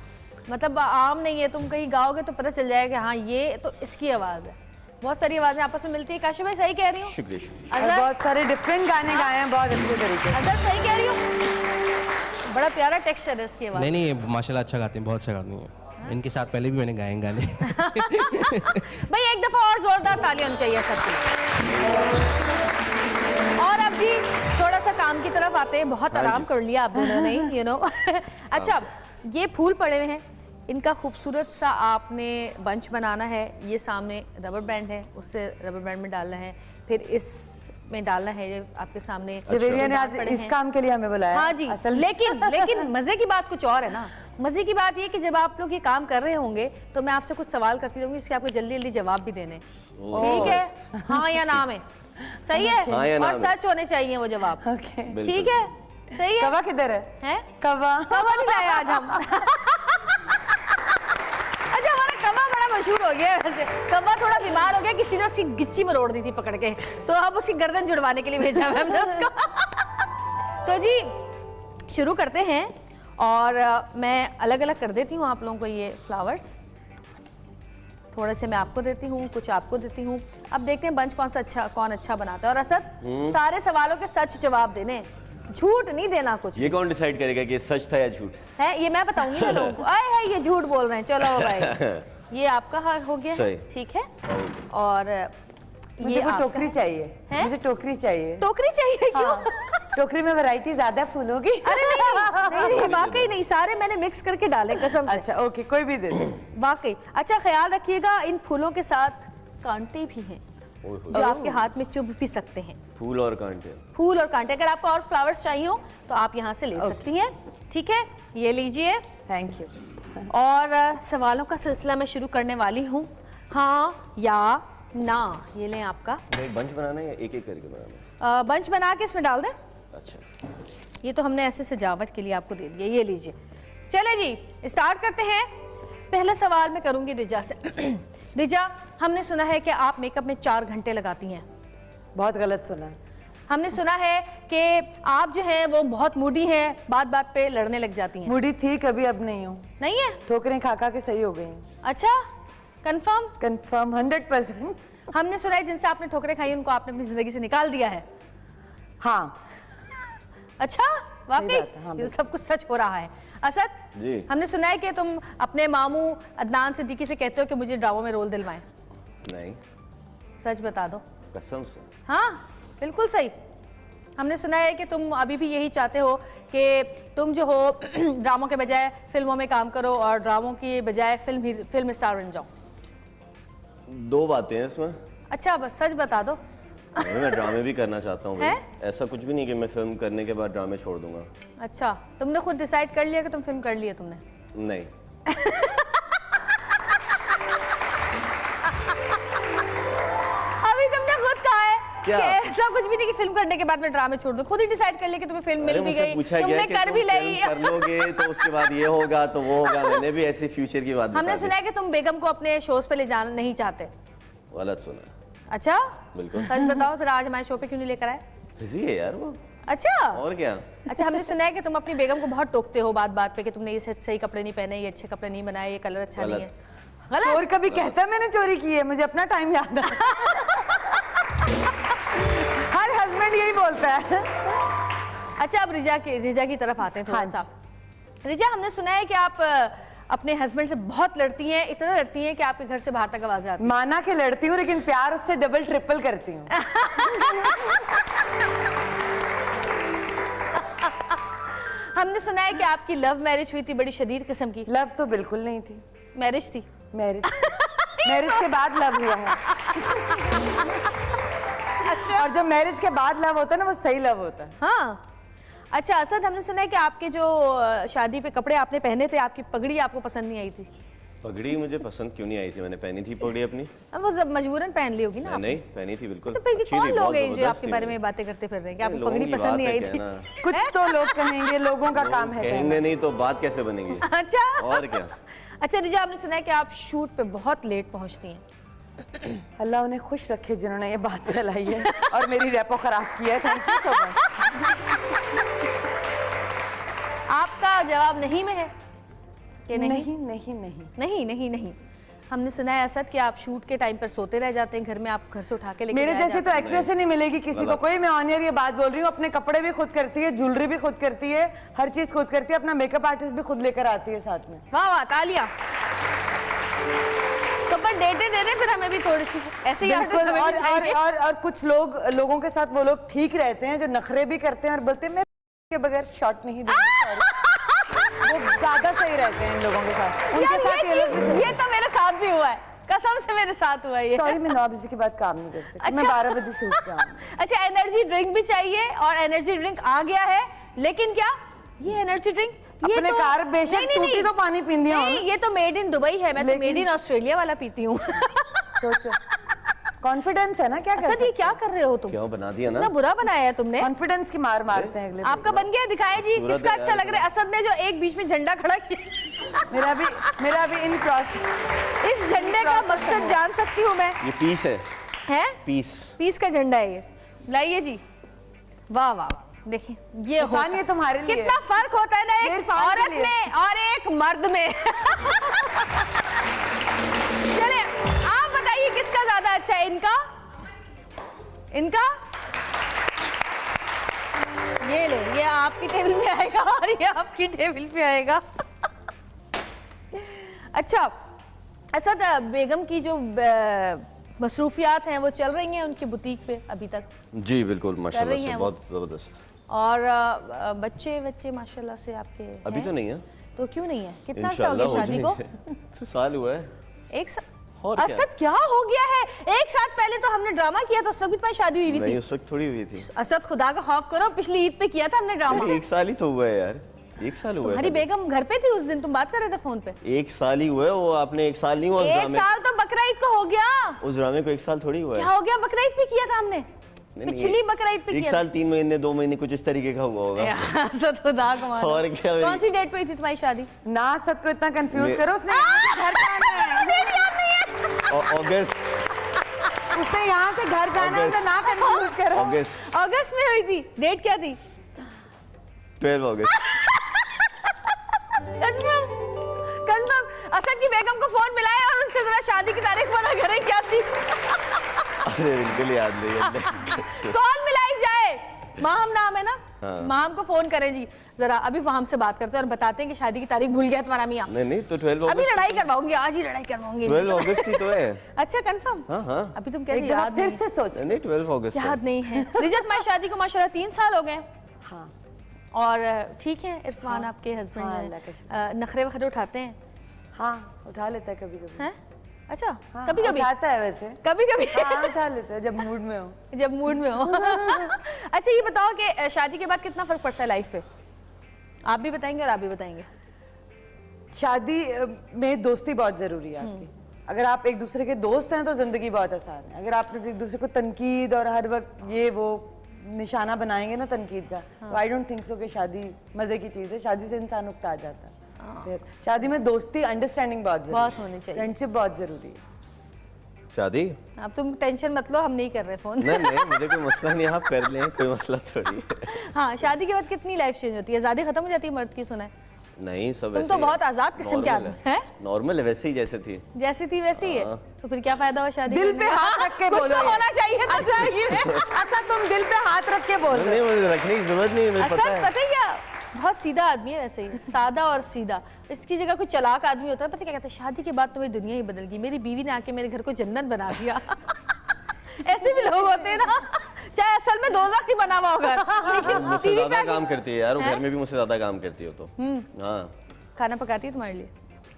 मतलब आम नहीं है। तुम कहीं गाओगे तो पता चल जाएगा कि हाँ ये तो इसकी आवाज है। बहुत सारी आवाजें आपस में मिलती है। काशिफ भाई सही कह रही हूँ? शुक्रिया शुक्रिया। और अजहर, बहुत सारे डिफरेंट गाने गाए हैं बहुत अच्छे तरीके से। अजहर सही कह रही हूँ? बड़ा प्यारा टेक्सचर है इसकी आवाज। नहीं नहीं, ये माशाल्लाह अच्छा गाते हैं, बहुत अच्छा गाती हैं। इनके साथ पहले भी मैंने गाए हैं गाने। भाई एक दफा और जोरदार तालियां होनी चाहिए सबकी। और अब जी थोड़ा सा काम की तरफ आते हैं। बहुत आराम कर लिया आप दोनों ने, यू नो। अच्छा, ये फूल पड़े हुए हैं, इनका खूबसूरत सा आपने बंच बनाना है। ये सामने रबर बैंड है, उससे रबर बैंड में डालना है, फिर इस में डालना है। ये आपके सामने जवेरिया ने आज पड़े इस हैं। काम के लिए हमें बुलाया। हाँ जी, लेकिन मजे की बात कुछ और है ना। मजे की बात ये कि जब आप लोग ये काम कर रहे होंगे तो मैं आपसे कुछ सवाल करती रहूंगी, इसके आपको जल्दी जल्दी जवाब भी देने। ठीक है, हाँ या ना में, सही है? हाँ या ना और में। सच होने चाहिए वो जवाब। ओके। ठीक है, सही है? कवा किधर है? हैं? कवा कवा नहीं लाए आज हम। अच्छा, हमारा कवा बड़ा मशहूर हो गया है वैसे। कवा थोड़ा बीमार हो गया, किसी ने उसकी गिच्ची में रोड़ दी थी पकड़ के, तो अब उसकी गर्दन जुड़वाने के लिए भेजा है हमने उसको। तो जी शुरू करते हैं, और मैं अलग अलग कर देती हूँ आप लोगों को ये फ्लावर्स। थोड़े से मैं आपको देती हूँ, कुछ आपको देती हूँ। अब देखते हैं बंच कौन अच्छा बनाता है। और असद, सारे सवालों के सच जवाब देने, झूठ नहीं देना कुछ। ये कौन डिसाइड करेगा कि सच था या झूठ? है ये मैं बताऊंगी ना लोगों को। आए है ये झूठ बोल रहे हैं। चलो भाई, ये आपका हाल हो गया है, सही। ठीक है। और मुझे ये वो आपका टोकरी है। चाहिए। हैं? मुझे टोकरी चाहिए। टोकरी चाहिए क्यों? हाँ, टोकरी में वैरायटी ज्यादा फूलों की। अरे नहीं, वाकई नहीं, सारे मैंने मिक्स करके डाले कसम से। अच्छा ओके, कोई भी दे दो। वाकई। अच्छा, ख्याल रखिएगा इन फूलों के साथ कांटे भी हैं जो आपके हाथ में चुभ भी सकते हैं। फूल और कांटे। फूल और कांटे। अगर आपको और फ्लावर्स चाहिए हो तो आप यहाँ से ले सकती हैं। ठीक है, ये लीजिए। Thank you. और सवालों का सिलसिला मैं शुरू करने वाली हूँ, हाँ या ना। ये लें आपका एक बंच बनाना है या एक एक करके बनाना है? बंच बना के इसमें डाल दें। अच्छा, ये तो हमने ऐसे सजावट के लिए आपको दे दिया। ये लीजिए। चले जी, स्टार्ट करते हैं। पहला सवाल मैं करूंगी रिजा से। रिजा, हमने सुना है कि आप मेकअप में 4 घंटे लगाती हैं। बहुत गलत सुना। हमने सुना है कि आप जो हैं वो बहुत मूडी हैं, बात बात पे लड़ने लग जाती हैं। मूडी थी कभी, अब नहीं हूँ। नहीं है? ठोकरें खा खा के सही हो गई हूँ। अच्छा, कंफर्म? कंफर्म 100%। हमने सुना है जिनसे आपने ठोकरें खाई उनको आपने अपनी जिंदगी से निकाल दिया है। हाँ। अच्छा, वाकई? बात है, हाँ, ये तो सब कुछ सच हो रहा है। असद जी। हमने सुना है कि तुम अपने मामू अदनान सिद्दीकी से कहते हो कि मुझे ड्रामों में रोल दिलवाएं। नहीं, सच बता दो। कसम से। हाँ बिल्कुल सही। हमने सुना है कि तुम अभी भी यही चाहते हो कि तुम जो हो ड्रामों के बजाय फिल्मों में काम करो और ड्रामों की बजाय फिल्म स्टार बन जाओ। 2 बातें हैं इसमें। अच्छा, बस सच बता दो। मैं ड्रामे भी करना चाहता हूँ। हैं? ऐसा कुछ भी नहीं कि मैं फिल्म करने के बाद ड्रामे छोड़ दूंगा। अच्छा, तुमने खुद डिसाइड कर लिया कि तुम फिल्म कर ली है तुमने? नहीं। अभी तुमने खुद कहा है क्या? कि ऐसा कुछ भी नहीं कि फिल्म करने के बाद मैं ड्रामे छोड़ दूं। खुद ही डिसाइड कर लिया कि तुम्हें फिल्म मिल अरे भी मुझसे गई, पूछा गया तुमने कि कर तुम भी फिल्म ली। कर लोगे तो उसके बाद ये होगा तो वो होगा। मैंने भी ऐसी फ्यूचर की बात हमने बता सुना है कि तुम बेगम को अपने शोज पे ले जाना नहीं चाहते। दी। गलत सुना। अच्छा, बिल्कुल। सच बताओ फिर आज हमारे शो पे क्यों नहीं लेकर आए? बिजी है यार वो। अच्छा, और क्या। अच्छा, हमने सुना है कि तुम अपनी बेगम को बहुत टोकते हो बात बात पे कि तुमने ये सही कपड़े नहीं पहने, ये अच्छे कपड़े नहीं बनाए, ये कलर अच्छा नहीं है। गलत? चोर कभी कहता है मैंने चोरी की है? मुझे अपना टाइम याद है। हर हस्बैंड यही बोलता है। अच्छा, अब रिजा की तरफ आते हैं थोड़ा हाँ सा। रिजा, हमने सुना है कि आप अपने हस्बैंड से बहुत लड़ती हैं, इतना लड़ती हैं कि आपके घर से बाहर तक आवाज आती है। माना के लड़ती हूँ लेकिन प्यार उससे डबल ट्रिपल करती हूँ। हमने सुना है कि आपकी लव मैरिज हुई थी, बड़ी शदीद किस्म की। लव तो बिल्कुल नहीं थी। मैरिज थी? मैरिज मैरिज के बाद लव हुआ है। और जो मैरिज के बाद लव होता है ना वो सही लव होता है। हाँ। अच्छा असद, हमने सुना है कि आपके जो शादी पे कपड़े आपने पहने थे, आपकी पगड़ी आपको पसंद नहीं आई थी। पगड़ी मुझे पसंद क्यों नहीं आई थी? मैंने पहनी थी पगड़ी अपनी। अब वो मजबूरन पहन ली होगी ना आपने। नहीं पहनी थी बिल्कुल। अच्छा, फिर अच्छी कौन थी, लोग बहुत हैं जो जबरदस्त आपके थी बारे में मेरी। बातें करते फिर रहे हैं कि आपको लोगों पगड़ी की पसंद बात नहीं है आई कहना। थी? कुछ तो लोग कहेंगे, लोगों का काम है कहेंगे कहना। नहीं तो बात कैसे बनेगी? अच्छा और क्या। अच्छा रिजा, आपने सुना है कि आप शूट पे बहुत लेट पहुंचती हैं। अल्लाह उन्हें खुश रखे जिन्होंने ये बात फैलाई है और मेरी रेपो खराब की है। Thank you so much. आपका जवाब नहीं में है कि नहीं? नहीं नहीं नहीं। नहीं नहीं नहीं। हमने सुना है असद कि आप शूट के टाइम पर सोते रह जाते हैं घर में, आप घर से उठा के लेके मेरे जाया जैसे तो जाता है। एक्ट्रेस ही नहीं मिलेगी किसी को कोई। मैं ऑन ईयर ये बात बोल रही हूँ, अपने कपड़े भी खुद करती है, ज्वेलरी भी खुद करती है, हर चीज खुद करती है, अपना मेकअप आर्टिस्ट भी खुद लेकर आती है साथ में। वाह वाह, तालियां। तो पर डेटे दे दे फिर हमें भी थोड़ी सी ऐसे ही आर्टिस्ट बिल्कुल। हमें भी चाहिए। और कुछ लोगों के साथ वो लोग ठीक रहते हैं जो नखरे भी करते हैं और बोलते हैं मैं के बगैर शॉट नहीं दूंगी। वो ज्यादा सही रहते हैं इन लोगों के साथ। उनके यार साथ ये तो मेरे साथ भी हुआ है, कसम से मेरे साथ हुआ है ये। सॉरी, मैं 9 बजे के बाद काम नहीं कर सकती। अच्छा। मैं 12 बजे शूट पे आऊंगी। अच्छा, एनर्जी ड्रिंक भी चाहिए और एनर्जी ड्रिंक आ गया है, लेकिन क्या ये एनर्जी ड्रिंक अपने कार बेशक टूटी तो पानी पींदी हो नहीं, ये तो मेड इन दुबई है, मैं तो मेड इन ऑस्ट्रेलिया वाला पीती हूँ। सोचो, कॉन्फिडेंस है ना। क्या असद ये क्या कर रहे हो तुम? क्यों बना दिया ना? इतना बुरा बनाया है तुमने। कॉन्फिडेंस की मार मारते हैं अगले। आपका बन गया, दिखाए जी सूरत किसका है अच्छा यार। लग रहा है। असद ने जो एक बीच में झंडा खड़ा किया, मेरा भी इन प्रोसेस। इस झंडे का मकसद जान सकती हूँ मैं? ये पीस है, है पीस का झंडा है ये। लाइए जी, वाह वाह, देखिए ये इरफान, ये तुम्हारे लिए कितना फर्क होता है ना ये एक इरफान के औरत लिए। में और एक मर्द में। चले आप बताइए किसका ज्यादा अच्छा है, इनका? ये लो, ये आपकी टेबल पे आएगा और ये आपकी टेबल पे आएगा। अच्छा असद, बेगम की जो मसरूफियात हैं वो चल रही हैं उनकी बुटीक पे अभी तक? जी बिल्कुल, माशाल्लाह रही से हैं वो। बहुत जबरदस्त। और बच्चे माशाल्लाह से आपके अभी हैं? तो नहीं है, तो क्यों नहीं है? कितना सा हो गया इंशाल्लाह शादी हो को? जाएंगे। साल हुआ है। एक साल? और क्या? असद क्या हो गया है? एक साल पहले तो हमने ड्रामा किया था, उस वक्त भी तुम्हारी शादी हुई नहीं थी। उस वक्त थोड़ी हुई थी। असद खुदा का खौफ करो, पिछली ईद पे किया था हमने ड्रामा। अरे 1 साल ही तो हुआ है यार, 1 साल हुआ है। तुम्हारी बेगम घर पे थी उस दिन, तुम बात कर रहे थे फोन पे। 1 साल ही हुआ है वो, आपने 1 साल नहीं हुआ उस एक ड्रामे। साल तो बकरा ईद को हो गया। उस ड्रामे को 1 साल थोड़ी हुआ क्या है। हो गया? बकरा ईद पे किया था हमने, नहीं, पिछली बकरा ईद पे 1 किया साल 3 महीने 2 महीने कुछ इस तरीके का हुआ होगा। था। असद खुदा को मारो। और क्या भाई? कौन सी डेट पे हुई थी तुम्हारी शादी? ना सद को इतना कंफ्यूज मैं- करो। उसने यहाँ से घर जाना है, अगस्त उसने यहाँ से घर जाना है, उसे ना कंफ्यूज करो। अगस्त में हुई थी। डेट क्या थी? 12 अगस्त। कंफर्म। असद की बेगम को फोन मिलाया और उनसे जरा शादी की तारीख पता करें क्या थी। अरे बिल्कुल याद नहीं है। कॉल मिलाई जाए। माहम नाम है ना? हाँ। माहम को फोन करें जी जरा, अभी माहम से बात करते हैं और बताते हैं कि शादी की तारीख भूल गया तुम्हारा मियाँ। नहीं तो 12 अभी अगस्त। लड़ाई करवाऊंगी, आज ही लड़ाई करवाऊंगी। 12 अगस्त ही तो है। अच्छा कंफर्म? हाँ। अभी तुम कैसे एक दफा याद फिर नहीं? से सोच। नहीं 12 अगस्त है। याद नहीं है। रिजा, तुम्हारी शादी को माशाल्लाह 3 साल हो गए। हाँ और ठीक है इरफान, आपके हाँ, हस्बैंड अल्लाह का शुक्र। नखरे वखरे उठाते हैं? हाँ, उठा लेता है कभी कभी। हैं? अच्छा, हाँ, कभी कभी उठाता है वैसे। कभी कभी हाँ, उठा लेता है जब मूड में हो। जब मूड में हो। अच्छा ये बताओ कि शादी के बाद कितना फर्क पड़ता है लाइफ पे? आप भी बताएंगे और आप भी बताएंगे। शादी में दोस्ती बहुत जरूरी है आपकी। अगर आप एक दूसरे के दोस्त हैं तो जिंदगी बहुत आसान है। अगर आप एक दूसरे को तनकीद और हर वक्त ये वो निशाना बनाएंगे ना तनकीद का, तो आई डोंट थिंक सो कि शादी मजे की चीज है। शादी से इंसान उकता जाता है। फिर शादी में दोस्ती, अंडरस्टैंडिंग बहुत बहुत होनी चाहिए। फ्रेंडशिप बहुत जरूरी है। शादी? अब तुम टेंशन मत लो, हम नहीं कर रहे फोन। नहीं मुझे कोई मसला नहीं, आप कर लें, कोई मसला थोड़ी है। हाँ, शादी के बाद कितनी लाइफ चेंज होती है? आजादी खत्म हो जाती है मर्द की, सुना है? नहीं सब तुम तो बहुत आजाद किस्म के आदमी हैं। नॉर्मल है, वैसे ही जैसे थी। जैसी थी वैसी ही है, तो फिर क्या फायदा हुआ शादी दिल करने पे का? हाथ रख के कुछ बोलो तो ये। होना चाहिए था जिंदगी में। अच्छा, तुम दिल पे हाथ रख के बोल रहे नहीं मुझे रखने की जरूरत नहीं है, मुझे पता असद है। पता है क्या, बहुत सीधा आदमी है वैसे ही, सादा और सीधा। इसकी जगह कोई चालाक आदमी होता है, पता है क्या कहते हैं, शादी के बाद तो मेरी दुनिया ही बदल गई, मेरी बीवी ने आके मेरे घर को जन्नत बना दिया। ऐसे भी लोग होते हैं ना, चाहे असल में दोज़ख ही बना हुआ होगा, लेकिन मुझसे टीवी पे ज्यादा आके- काम करती है यार, वो हैं? घर में भी मुझसे ज्यादा काम करती हो तो। हाँ खाना पकाती है तुम्हारे लिए?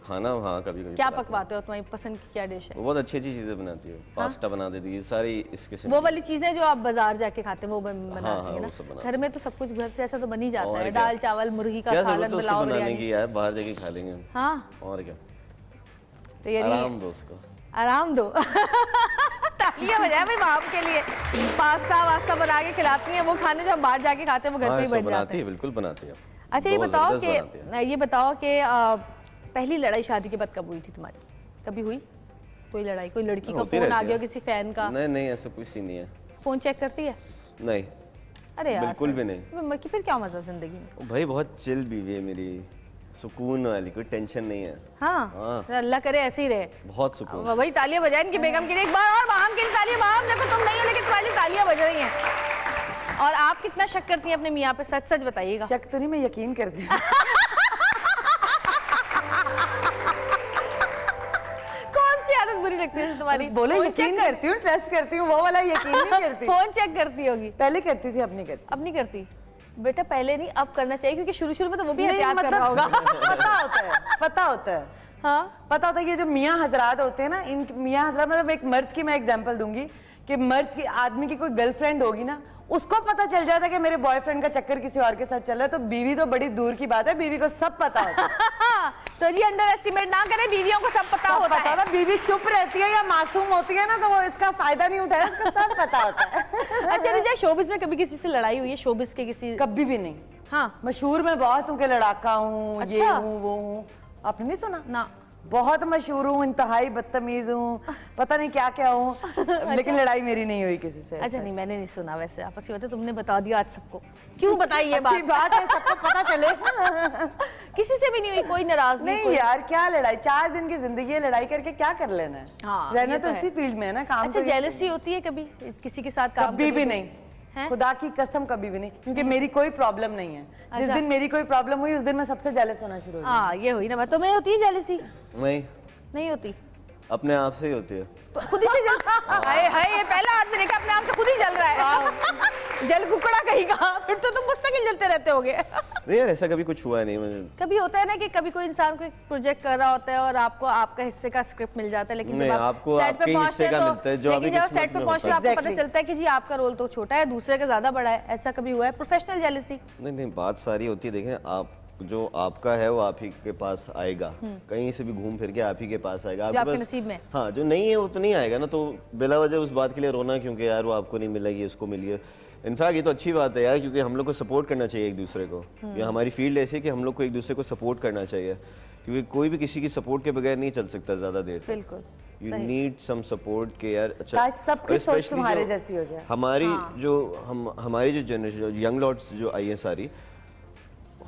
खाना हाँ कभी कभी क्या पकवाते हो, तुम्हारी पसंद की क्या डिश है? वो बहुत अच्छी अच्छी चीज़ें बनाती है, पास्ता बना देती है, सारी इसके से वो वाली चीजें जो आप बाजार जाके खाते हैं वो बनाती हाँ, है वो ना? सब बनाते घर में तो सब कुछ घर जैसा तो बन ही जाता और है, क्या? दाल चावल मुर्गी का क्या सालन जरूरत है उसको पुलाव बनाने बिरयानी। की यार, बाहर जाके खा लेंगे। हाँ और क्या, तो यानी आराम दो उसको। आराम दो। तालियां बजाए भाई माम के लिए, पास्ता वास्ता बना के खिलाती हैं, वो खाने जो हम बाहर जाके खाते हैं वो घर हाँ, पे ही सब बन जाते बनाती हैं। है, बिल्कुल बनाती है। अच्छा ये बहुत बताओ ज़बरदस्त बनाती है। कि पहली लड़ाई शादी के बाद कब हुई थी तुम्हारी? कभी हुई कोई लड़ाई, कोई लड़की का होती फोन आ रहती गया है। हो किसी फैन का? नहीं नहीं ऐसा कुछ ही नहीं है। फोन चेक करती है? नहीं अरे यार बिल्कुल सर, भी नहीं। कि फिर क्या मजा जिंदगी में? भाई बहुत चिल बीवी है मेरी, सुकून वाली, कोई टेंशन नहीं है। हाँ, हाँ। अल्लाह करे ऐसे ही रहे। बहुत सुकून। वही तालियां बजाएं इनकी बेगम के लिए एक बार, और माम के लिए तालियां। माम देखो तुम नहीं हो लेकिन तुम्हारी तालियां बज रही हैं। और आप कितना शक करती हैं अपने मियाँ पे, सच सच बताइएगा। शक तो नहीं, मैं यकीन करती हूँ। कौन सी आदत बुरी लगती है तुम्हारी? बोले फोन यकीन चेक करती हूँ, ट्रस्ट करती हूँ, वो वाला यकीन नहीं करती। फोन चेक करती होगी। पहले करती थी, अब नहीं करती। अब नहीं करती बेटा, पहले नहीं अब करना चाहिए, क्योंकि शुरू शुरू में तो वो भी नहीं, एहतियात कर रहा होगा। पता होता है, पता होता है। हाँ पता होता है कि ये जो मियाँ हजरात होते हैं ना, इन मियाँ हजरात, मतलब एक मर्द की मैं एग्जांपल दूंगी कि मर्द की, आदमी की कोई गर्लफ्रेंड होगी ना, उसको पता चल जाता है कि मेरे बॉयफ्रेंड का चक्कर किसी और के साथ चल रहा है, तो बीवी तो बड़ी दूर की बात है, बीवी को सब पता होता है। तो जी अंडर एस्टिमेट ना करें, बीवियों को सब पता होता है। बीवी चुप रहती है या मासूम होती है ना, तो वो इसका फायदा नहीं उठाया, उसको सब पता होता है। अच्छा रिजा, शोबिस में कभी किसी से लड़ाई हुई है? शोबिस के किसी? कभी भी नहीं। हाँ मशहूर मैं बहुत हूँ कि लड़ाका हूँ, ये अच्छा। हूँ वो हूँ, आपने नहीं सुना? ना। बहुत मशहूर हूँ, इंतहाई बदतमीज हूँ, पता नहीं क्या क्या हूँ, लेकिन लड़ाई मेरी नहीं हुई किसी से। अच्छा नहीं, मैंने नहीं सुना वैसे, आपस की बात है, तुमने बता दिया आज सबको। क्यों बताई ये अच्छी बात है, सबको पता चले। किसी से भी नहीं हुई, कोई नाराज नहीं? नहीं यार, क्या लड़ाई, 4 दिन की जिंदगी है, लड़ाई करके क्या कर लेना है? हाँ, रहना ये तो तो है। इसी फील्ड में है ना, काम अच्छा तो ये- जेलसी होती है कभी किसी के साथ काम कभी करने भी में? नहीं, हैं? खुदा की कसम कभी भी नहीं, क्योंकि मेरी कोई प्रॉब्लम नहीं है। जिस अच्छा। दिन मेरी कोई प्रॉब्लम हुई उस दिन मैं सबसे जेलस होना शुरू हो गई। हाँ ये हुई ना बात। तुम्हें होती है जेलसी? नहीं, नहीं होती? अपने आप से ही होती है। तो खुद ही से जल हाय हाय, ये पहला आदमी देखा अपने आप से खुद ही जल रहा है। जल कुकड़ा कहीं का, फिर तो तुम मुस्तकिल जलते रहते होगे। नहीं यार ऐसा कभी कुछ हुआ नहीं मुझे। कभी होता है ना कि कभी कोई इंसान कोई प्रोजेक्ट कर रहा होता है और आपको आपका हिस्से का स्क्रिप्ट मिल जाता है, लेकिन नहीं, जब आप आपको सेट पे आपके पहुंचते हिस्से हैं का तो मिलता है, जो लेकिन आपकी जब किस्मत सेट पे में पहुंचते होता हैं है। आपको पता चलता है कि जी आपका रोल तो छोटा है, दूसरे का ज्यादा बड़ा है। ऐसा कभी हुआ है? Professional jealousy? नहीं नहीं, बात सारी होती है। देखें, आप जो आपका है वो आप ही के पास आएगा, कहीं से भी घूम फिर के आप ही के पास आएगा। जो आपके पास- नसीब में है। हाँ, जो नहीं है वो तो नहीं आएगा ना, तो बिला वजह उस बात के लिए रोना क्योंकि यार वो आपको नहीं मिलेगी, उसको मिली है। इनफैक्ट ये तो अच्छी बात है यार, क्योंकि हम लोग को सपोर्ट करना चाहिए एक दूसरे को। ये हमारी फील्ड ऐसी है कि हम लोग को एक दूसरे को सपोर्ट करना चाहिए, क्योंकि कोई भी किसी की सपोर्ट के बगैर नहीं चल सकता ज़्यादा देर। बिल्कुल यू नीड सम सपोर्ट के यार। अच्छा, काश सबकी और सोच especially तुम्हारे जो जैसी हो जाए। हमारी हमारी जो जनरेशन, यंग लॉट्स जो आई है सारी,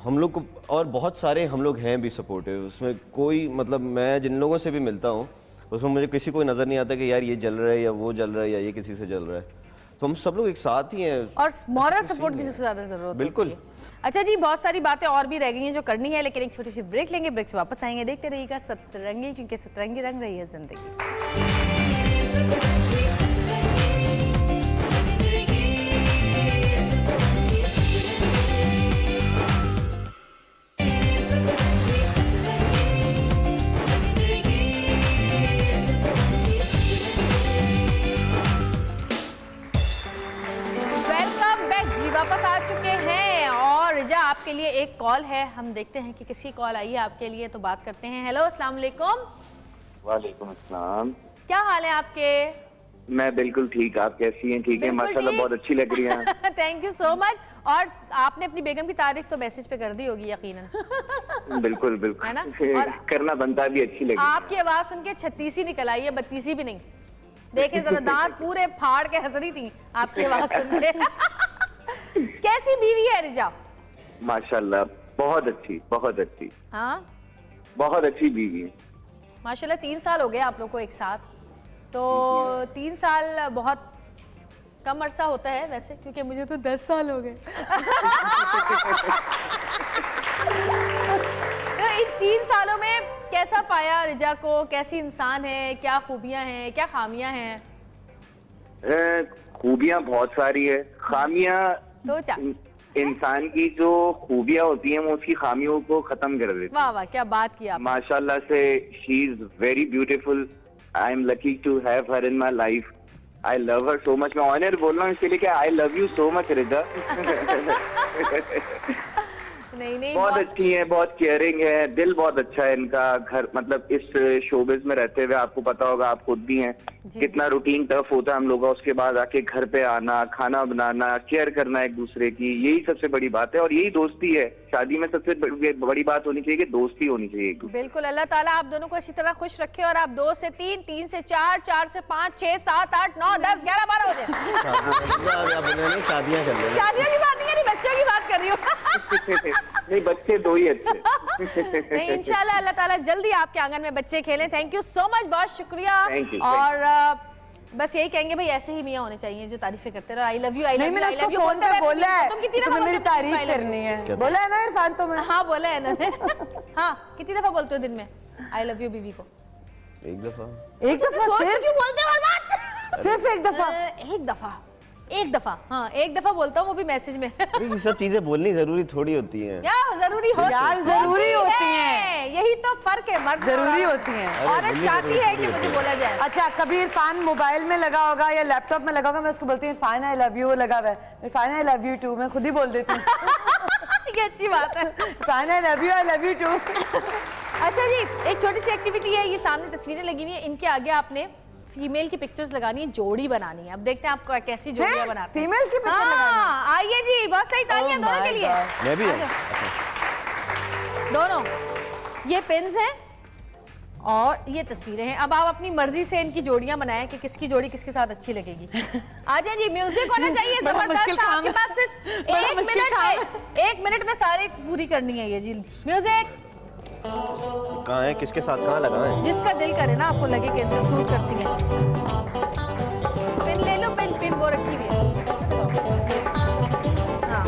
हम लोग को, और बहुत सारे हम लोग हैं भी सपोर्टिव। उसमें कोई मतलब, मैं जिन लोगों से भी मिलता हूँ उसमें मुझे किसी को नज़र नहीं आता कि यार ये जल रहा है या वो जल रहा है या ये किसी से जल रहा है। तो हम सब लोग एक साथ ही हैं। और मॉरल सपोर्ट की सबसे ज्यादा जरूरत बिल्कुल। होती है। अच्छा जी, बहुत सारी बातें और भी रह गई हैं जो करनी है, लेकिन एक छोटी सी ब्रेक लेंगे, ब्रेक से वापस आएंगे। देखते रहिएगा सतरंगी, क्योंकि सतरंगी रंग रही है जिंदगी। वेलकम बैक जी, वापस आ चुके हैं। और रिजा आपके लिए एक कॉल है, हम देखते हैं कि किसकी कॉल आई है आपके लिए, तो बात करते हैं। हेलो, अस्सलाम वालेकुम। वालेकुम अस्सलाम। क्या हाल है आपके? मैं बिल्कुल ठीक, आप कैसी हैं? ठीक है, बिल्कुल माशाल्लाह ठीक। बहुत अच्छी लग रही हैं। Thank you so much. और आपने अपनी बेगम की तारीफ तो मैसेज पे कर दी होगी यकीनन। बिल्कुल बिल्कुल है ना? और करना बनता भी, अच्छी लगी। आपकी आवाज सुन के 36 ही निकल आई है, 32 भी नहीं। देखे जरा, दांत पूरे फाड़ के हंस रही थी आपकी आवाज सुन के। कैसी बीवी है रिजा? माशाल्लाह बहुत अच्छी, बहुत अच्छी, हाँ बहुत अच्छी बीवी है। माशाल्लाह। 3 साल हो गए आप लोग को एक साथ, तो 3 साल बहुत कम अरसा होता है वैसे, क्योंकि मुझे तो 10 साल हो गए। तो इन 3 सालों में कैसा पाया रिजा को? कैसी इंसान है? क्या खूबियां हैं, क्या खामियां हैं? खूबियां बहुत सारी है, खामियां तो इंसान की जो खूबियां होती हैं वो उसकी खामियों को खत्म कर देती वाह वाह, क्या बात की आप। माशाल्लाह से she is very beautiful. I am lucky to have her in my life. I love her so much. मैं ऑनर बोल रहा हूँ इसके लिए कि I love you so much Rida. नहीं बहुत अच्छी है, बहुत केयरिंग है, दिल बहुत अच्छा है इनका। घर मतलब इस शोबिज में रहते हुए आपको पता होगा, आप खुद भी हैं कितना रूटीन टफ होता है हम लोगों का। उसके बाद आके घर पे आना, खाना बनाना, केयर करना एक दूसरे की, यही सबसे बड़ी बात है और यही दोस्ती है। शादी में सबसे बड़ी बात होनी चाहिए कि दोस्ती होनी चाहिए। बिल्कुल, अल्लाह ताला आप दोनों को अच्छी तरह खुश रखे और आप 2 से 3, 3 से 4, 4 से 5, 6, 7, 8, 9, 10, 11, 12 हो जाए। शादियां कर लेना। शादियों की बात नहीं, बच्चों की बात कर रही हूँ। नहीं, बच्चे 2 ही अच्छे। नहीं, इंशाल्लाह अल्लाह ताला जल्दी आपके आंगन में बच्चे खेलें। थैंक यू सो मच, बहुत शुक्रिया। Thank you, और बस यही कहेंगे भाई ऐसे ही मियां होने चाहिए जो तारीफें करते रहे। आई लव यू, आई लव नहीं, यू, मैंने आई उसको लव यू फोन पे बोला है तुम कितनी कि दफा तुम्हें मेरी बोलते हो तारीफ I love you? करनी है। बोला है ना इरफान तुम्हें? हाँ बोला है इन्होंने। हाँ, कितनी दफा बोलते हो दिन में आई लव यू बीवी को? एक दफा। एक दफा सोच सिर्फ? क्यों बोलते हो हर बात? सिर्फ एक दफा? एक दफा, हाँ एक दफा बोलता हूँ, वो भी मैसेज में। ये सब चीजें बोलनी जरूरी थोड़ी होती हैं। यार जरूरी हो, यार जरूरी होती हैं। यही तो फर्क है, मर्द जरूरी होती हैं। औरत चाहती है कि मुझे बोला जाए। अच्छा, कभी इरफान मोबाइल में लगा होगा या लैपटॉप में लगा होगा, मैं उसको बोलती हूँ इरफान आई लव यू, वो लगा हुआ है Irfan I love you too, मैं खुद ही बोल देती हूँ। ये अच्छी बात है। Irfan I love you too. अच्छा जी, एक छोटी सी एक्टिविटी है, ये सामने तस्वीरें लगी हुई है, इनके आगे आपने फीमेल की पिक्चर्स लगानी है, जोड़ी बनानी है। अब देखते हैं आपको कैसी जोड़ियां बनाते हैं। फीमेल की पिक्चर लगानी है? आइए जी, बहुत सही तालियां दोनों के लिए। मैं भी आगे। दोनों ये पिन्स हैं और ये तस्वीरें हैं। अब आप अपनी मर्जी से इनकी जोड़ियां बनाएं कि किसकी जोड़ी किसके साथ अच्छी लगेगी। आ जाए जी, म्यूजिक होना चाहिए जबरदस्त। आपके पास सिर्फ 1 मिनट में सारे पूरी करनी है ये जी। म्यूजिक कहाँ है, किसके साथ कहाँ लगा है? जिसका दिल करे ना, आपको लगे कि अंदर सूट करती है। पिन ले लो, पिन वो रखी हुई है। हाँ।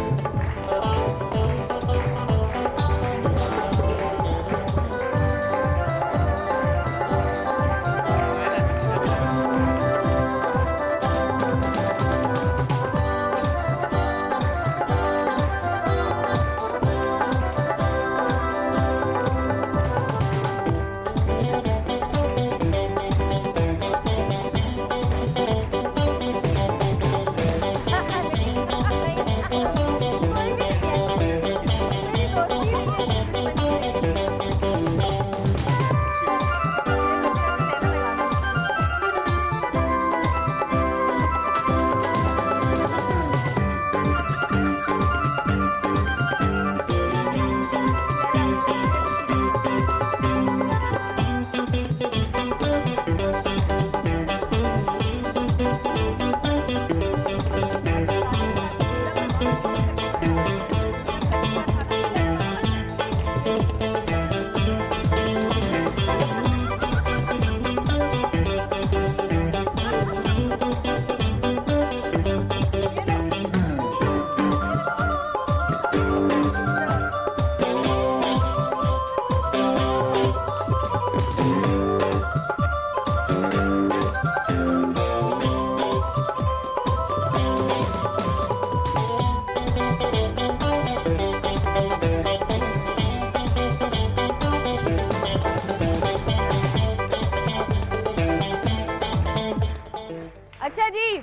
अच्छा जी,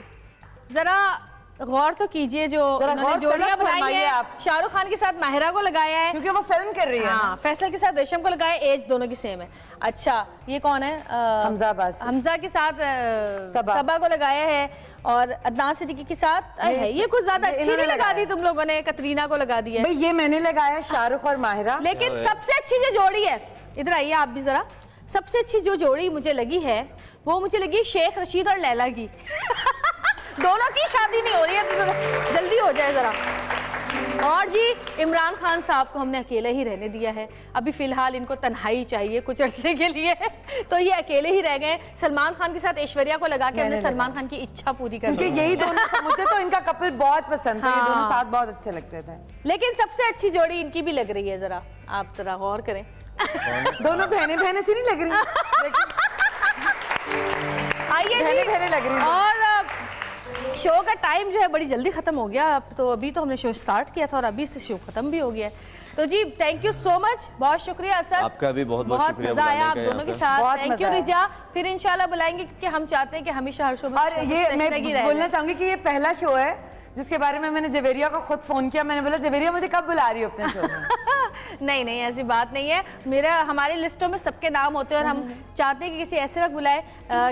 जरा गौर तो कीजिए जो उन्होंने जोड़ियां बनाई है। शाहरुख खान के साथ माहिरा को लगाया है क्योंकि वो फिल्म कर रही है। हाँ, फैसल के साथ रेशम को लगाया, एज दोनों की सेम है। अच्छा, ये कौन है? हमजा के साथ सबा को लगाया है और अदनान सिद्दीकी के साथ है। ये कुछ ज्यादा अच्छी नहीं लगा दी तुम लोगों ने, कतरीना को लगा दी है। भाई ये मैंने लगाया, शाहरुख और माहिरा। लेकिन सबसे अच्छी जो जोड़ी है, इधर आइए आप भी जरा, सबसे अच्छी जो जोड़ी मुझे लगी है वो मुझे लगी शेख रशीद और लैला की। दोनों की शादी नहीं हो रही है, तो जल्दी हो जाए जरा। और जी, इमरान खान साहब को हमने अकेले ही रहने दिया है। अभी फिलहाल इनको तन्हाई चाहिए कुछ अरसे के लिए, तो ये अकेले ही रह गए। सलमान खान के साथ ऐश्वर्या को लगा के हमने सलमान खान की इच्छा पूरी कर दी। यही दोनों, मुझे तो इनका कपल बहुत पसंद था। ये दोनों साथ बहुत अच्छे लगते थे। लेकिन सबसे अच्छी जोड़ी इनकी भी लग रही है, जरा आप जरा गौर करें। दोनों बहने बहने सी नहीं लग रही? आइए बहने लग रही। और शो का टाइम जो है बड़ी जल्दी ख़त्म हो गया। अब तो अभी तो हमने शो स्टार्ट किया था और अभी से शो ख़त्म भी हो गया है। तो जी थैंक यू सो मच, बहुत शुक्रिया असद। आपका भी बहुत बहुत शुक्रिया, मजा आया आप बुलाने का दोनों के यहाँ साथ। बहुत थैंक मजा यू आया। रिजा, फिर इंशाल्लाह बुलाएंगे क्योंकि हम चाहते हैं कि हमेशा हर शो में और ये मैं बोलना चाहूंगी कि ये पहला शो है जिसके बारे में मैंने जवेरिया को खुद फोन किया। मैंने बोला जवेरिया मुझे कब बुला रही हो अपने शो में? नहीं नहीं ऐसी बात नहीं है। मेरा हमारी लिस्टों में सबके नाम होते हैं और हम चाहते हैं कि किसी ऐसे वक्त बुलाए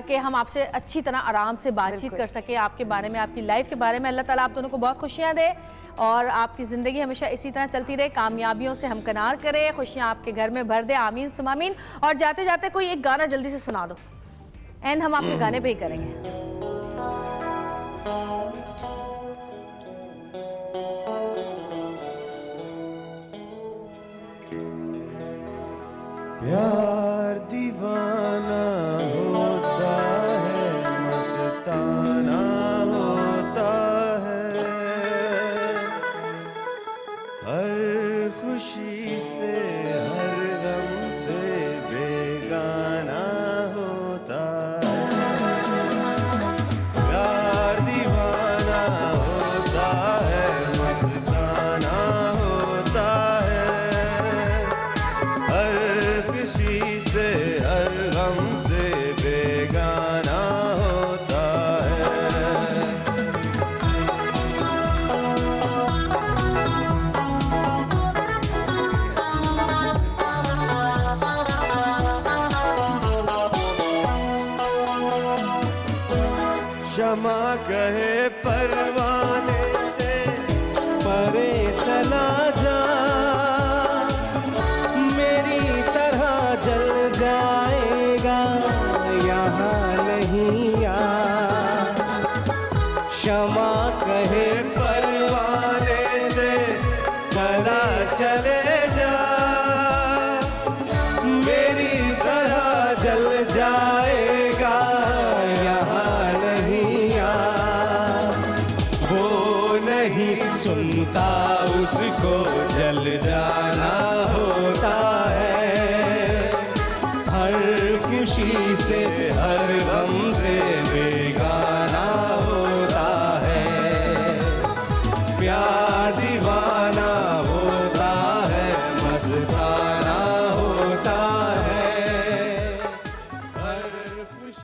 कि हम आपसे अच्छी तरह आराम से बातचीत कर सकें, आपके बारे में, आपकी लाइफ के बारे में। अल्लाह ताला आप दोनों को बहुत खुशियाँ दे और आपकी ज़िंदगी हमेशा इसी तरह चलती रहे, कामयाबियों से हमकनार करे, खुशियाँ आपके घर में भर दे। आमीन सुमामीन। और जाते जाते कोई एक गाना जल्दी से सुना दो, एंड हम आपके गाने पे ही करेंगे। प्यार दीवाना होता है, मस्ताना होता है, हर खुशी से हर गम से बेगाना होता है। प्यार दीवाना होता है, मस्ताना होता है, हर किसी से हर गम से बेगाना होता है। क्षमा कहे परवाने से परे चला जा, मेरी तरह जल जाएगा यहाँ नहीं आ। क्षमा कहे परवाने से चला चले जा, मेरी तरह जल जाएगा यहाँ नहीं आ। वो नहीं सुनता उसको जल जाना होता है, हर खुशी से हर गम से बेगाना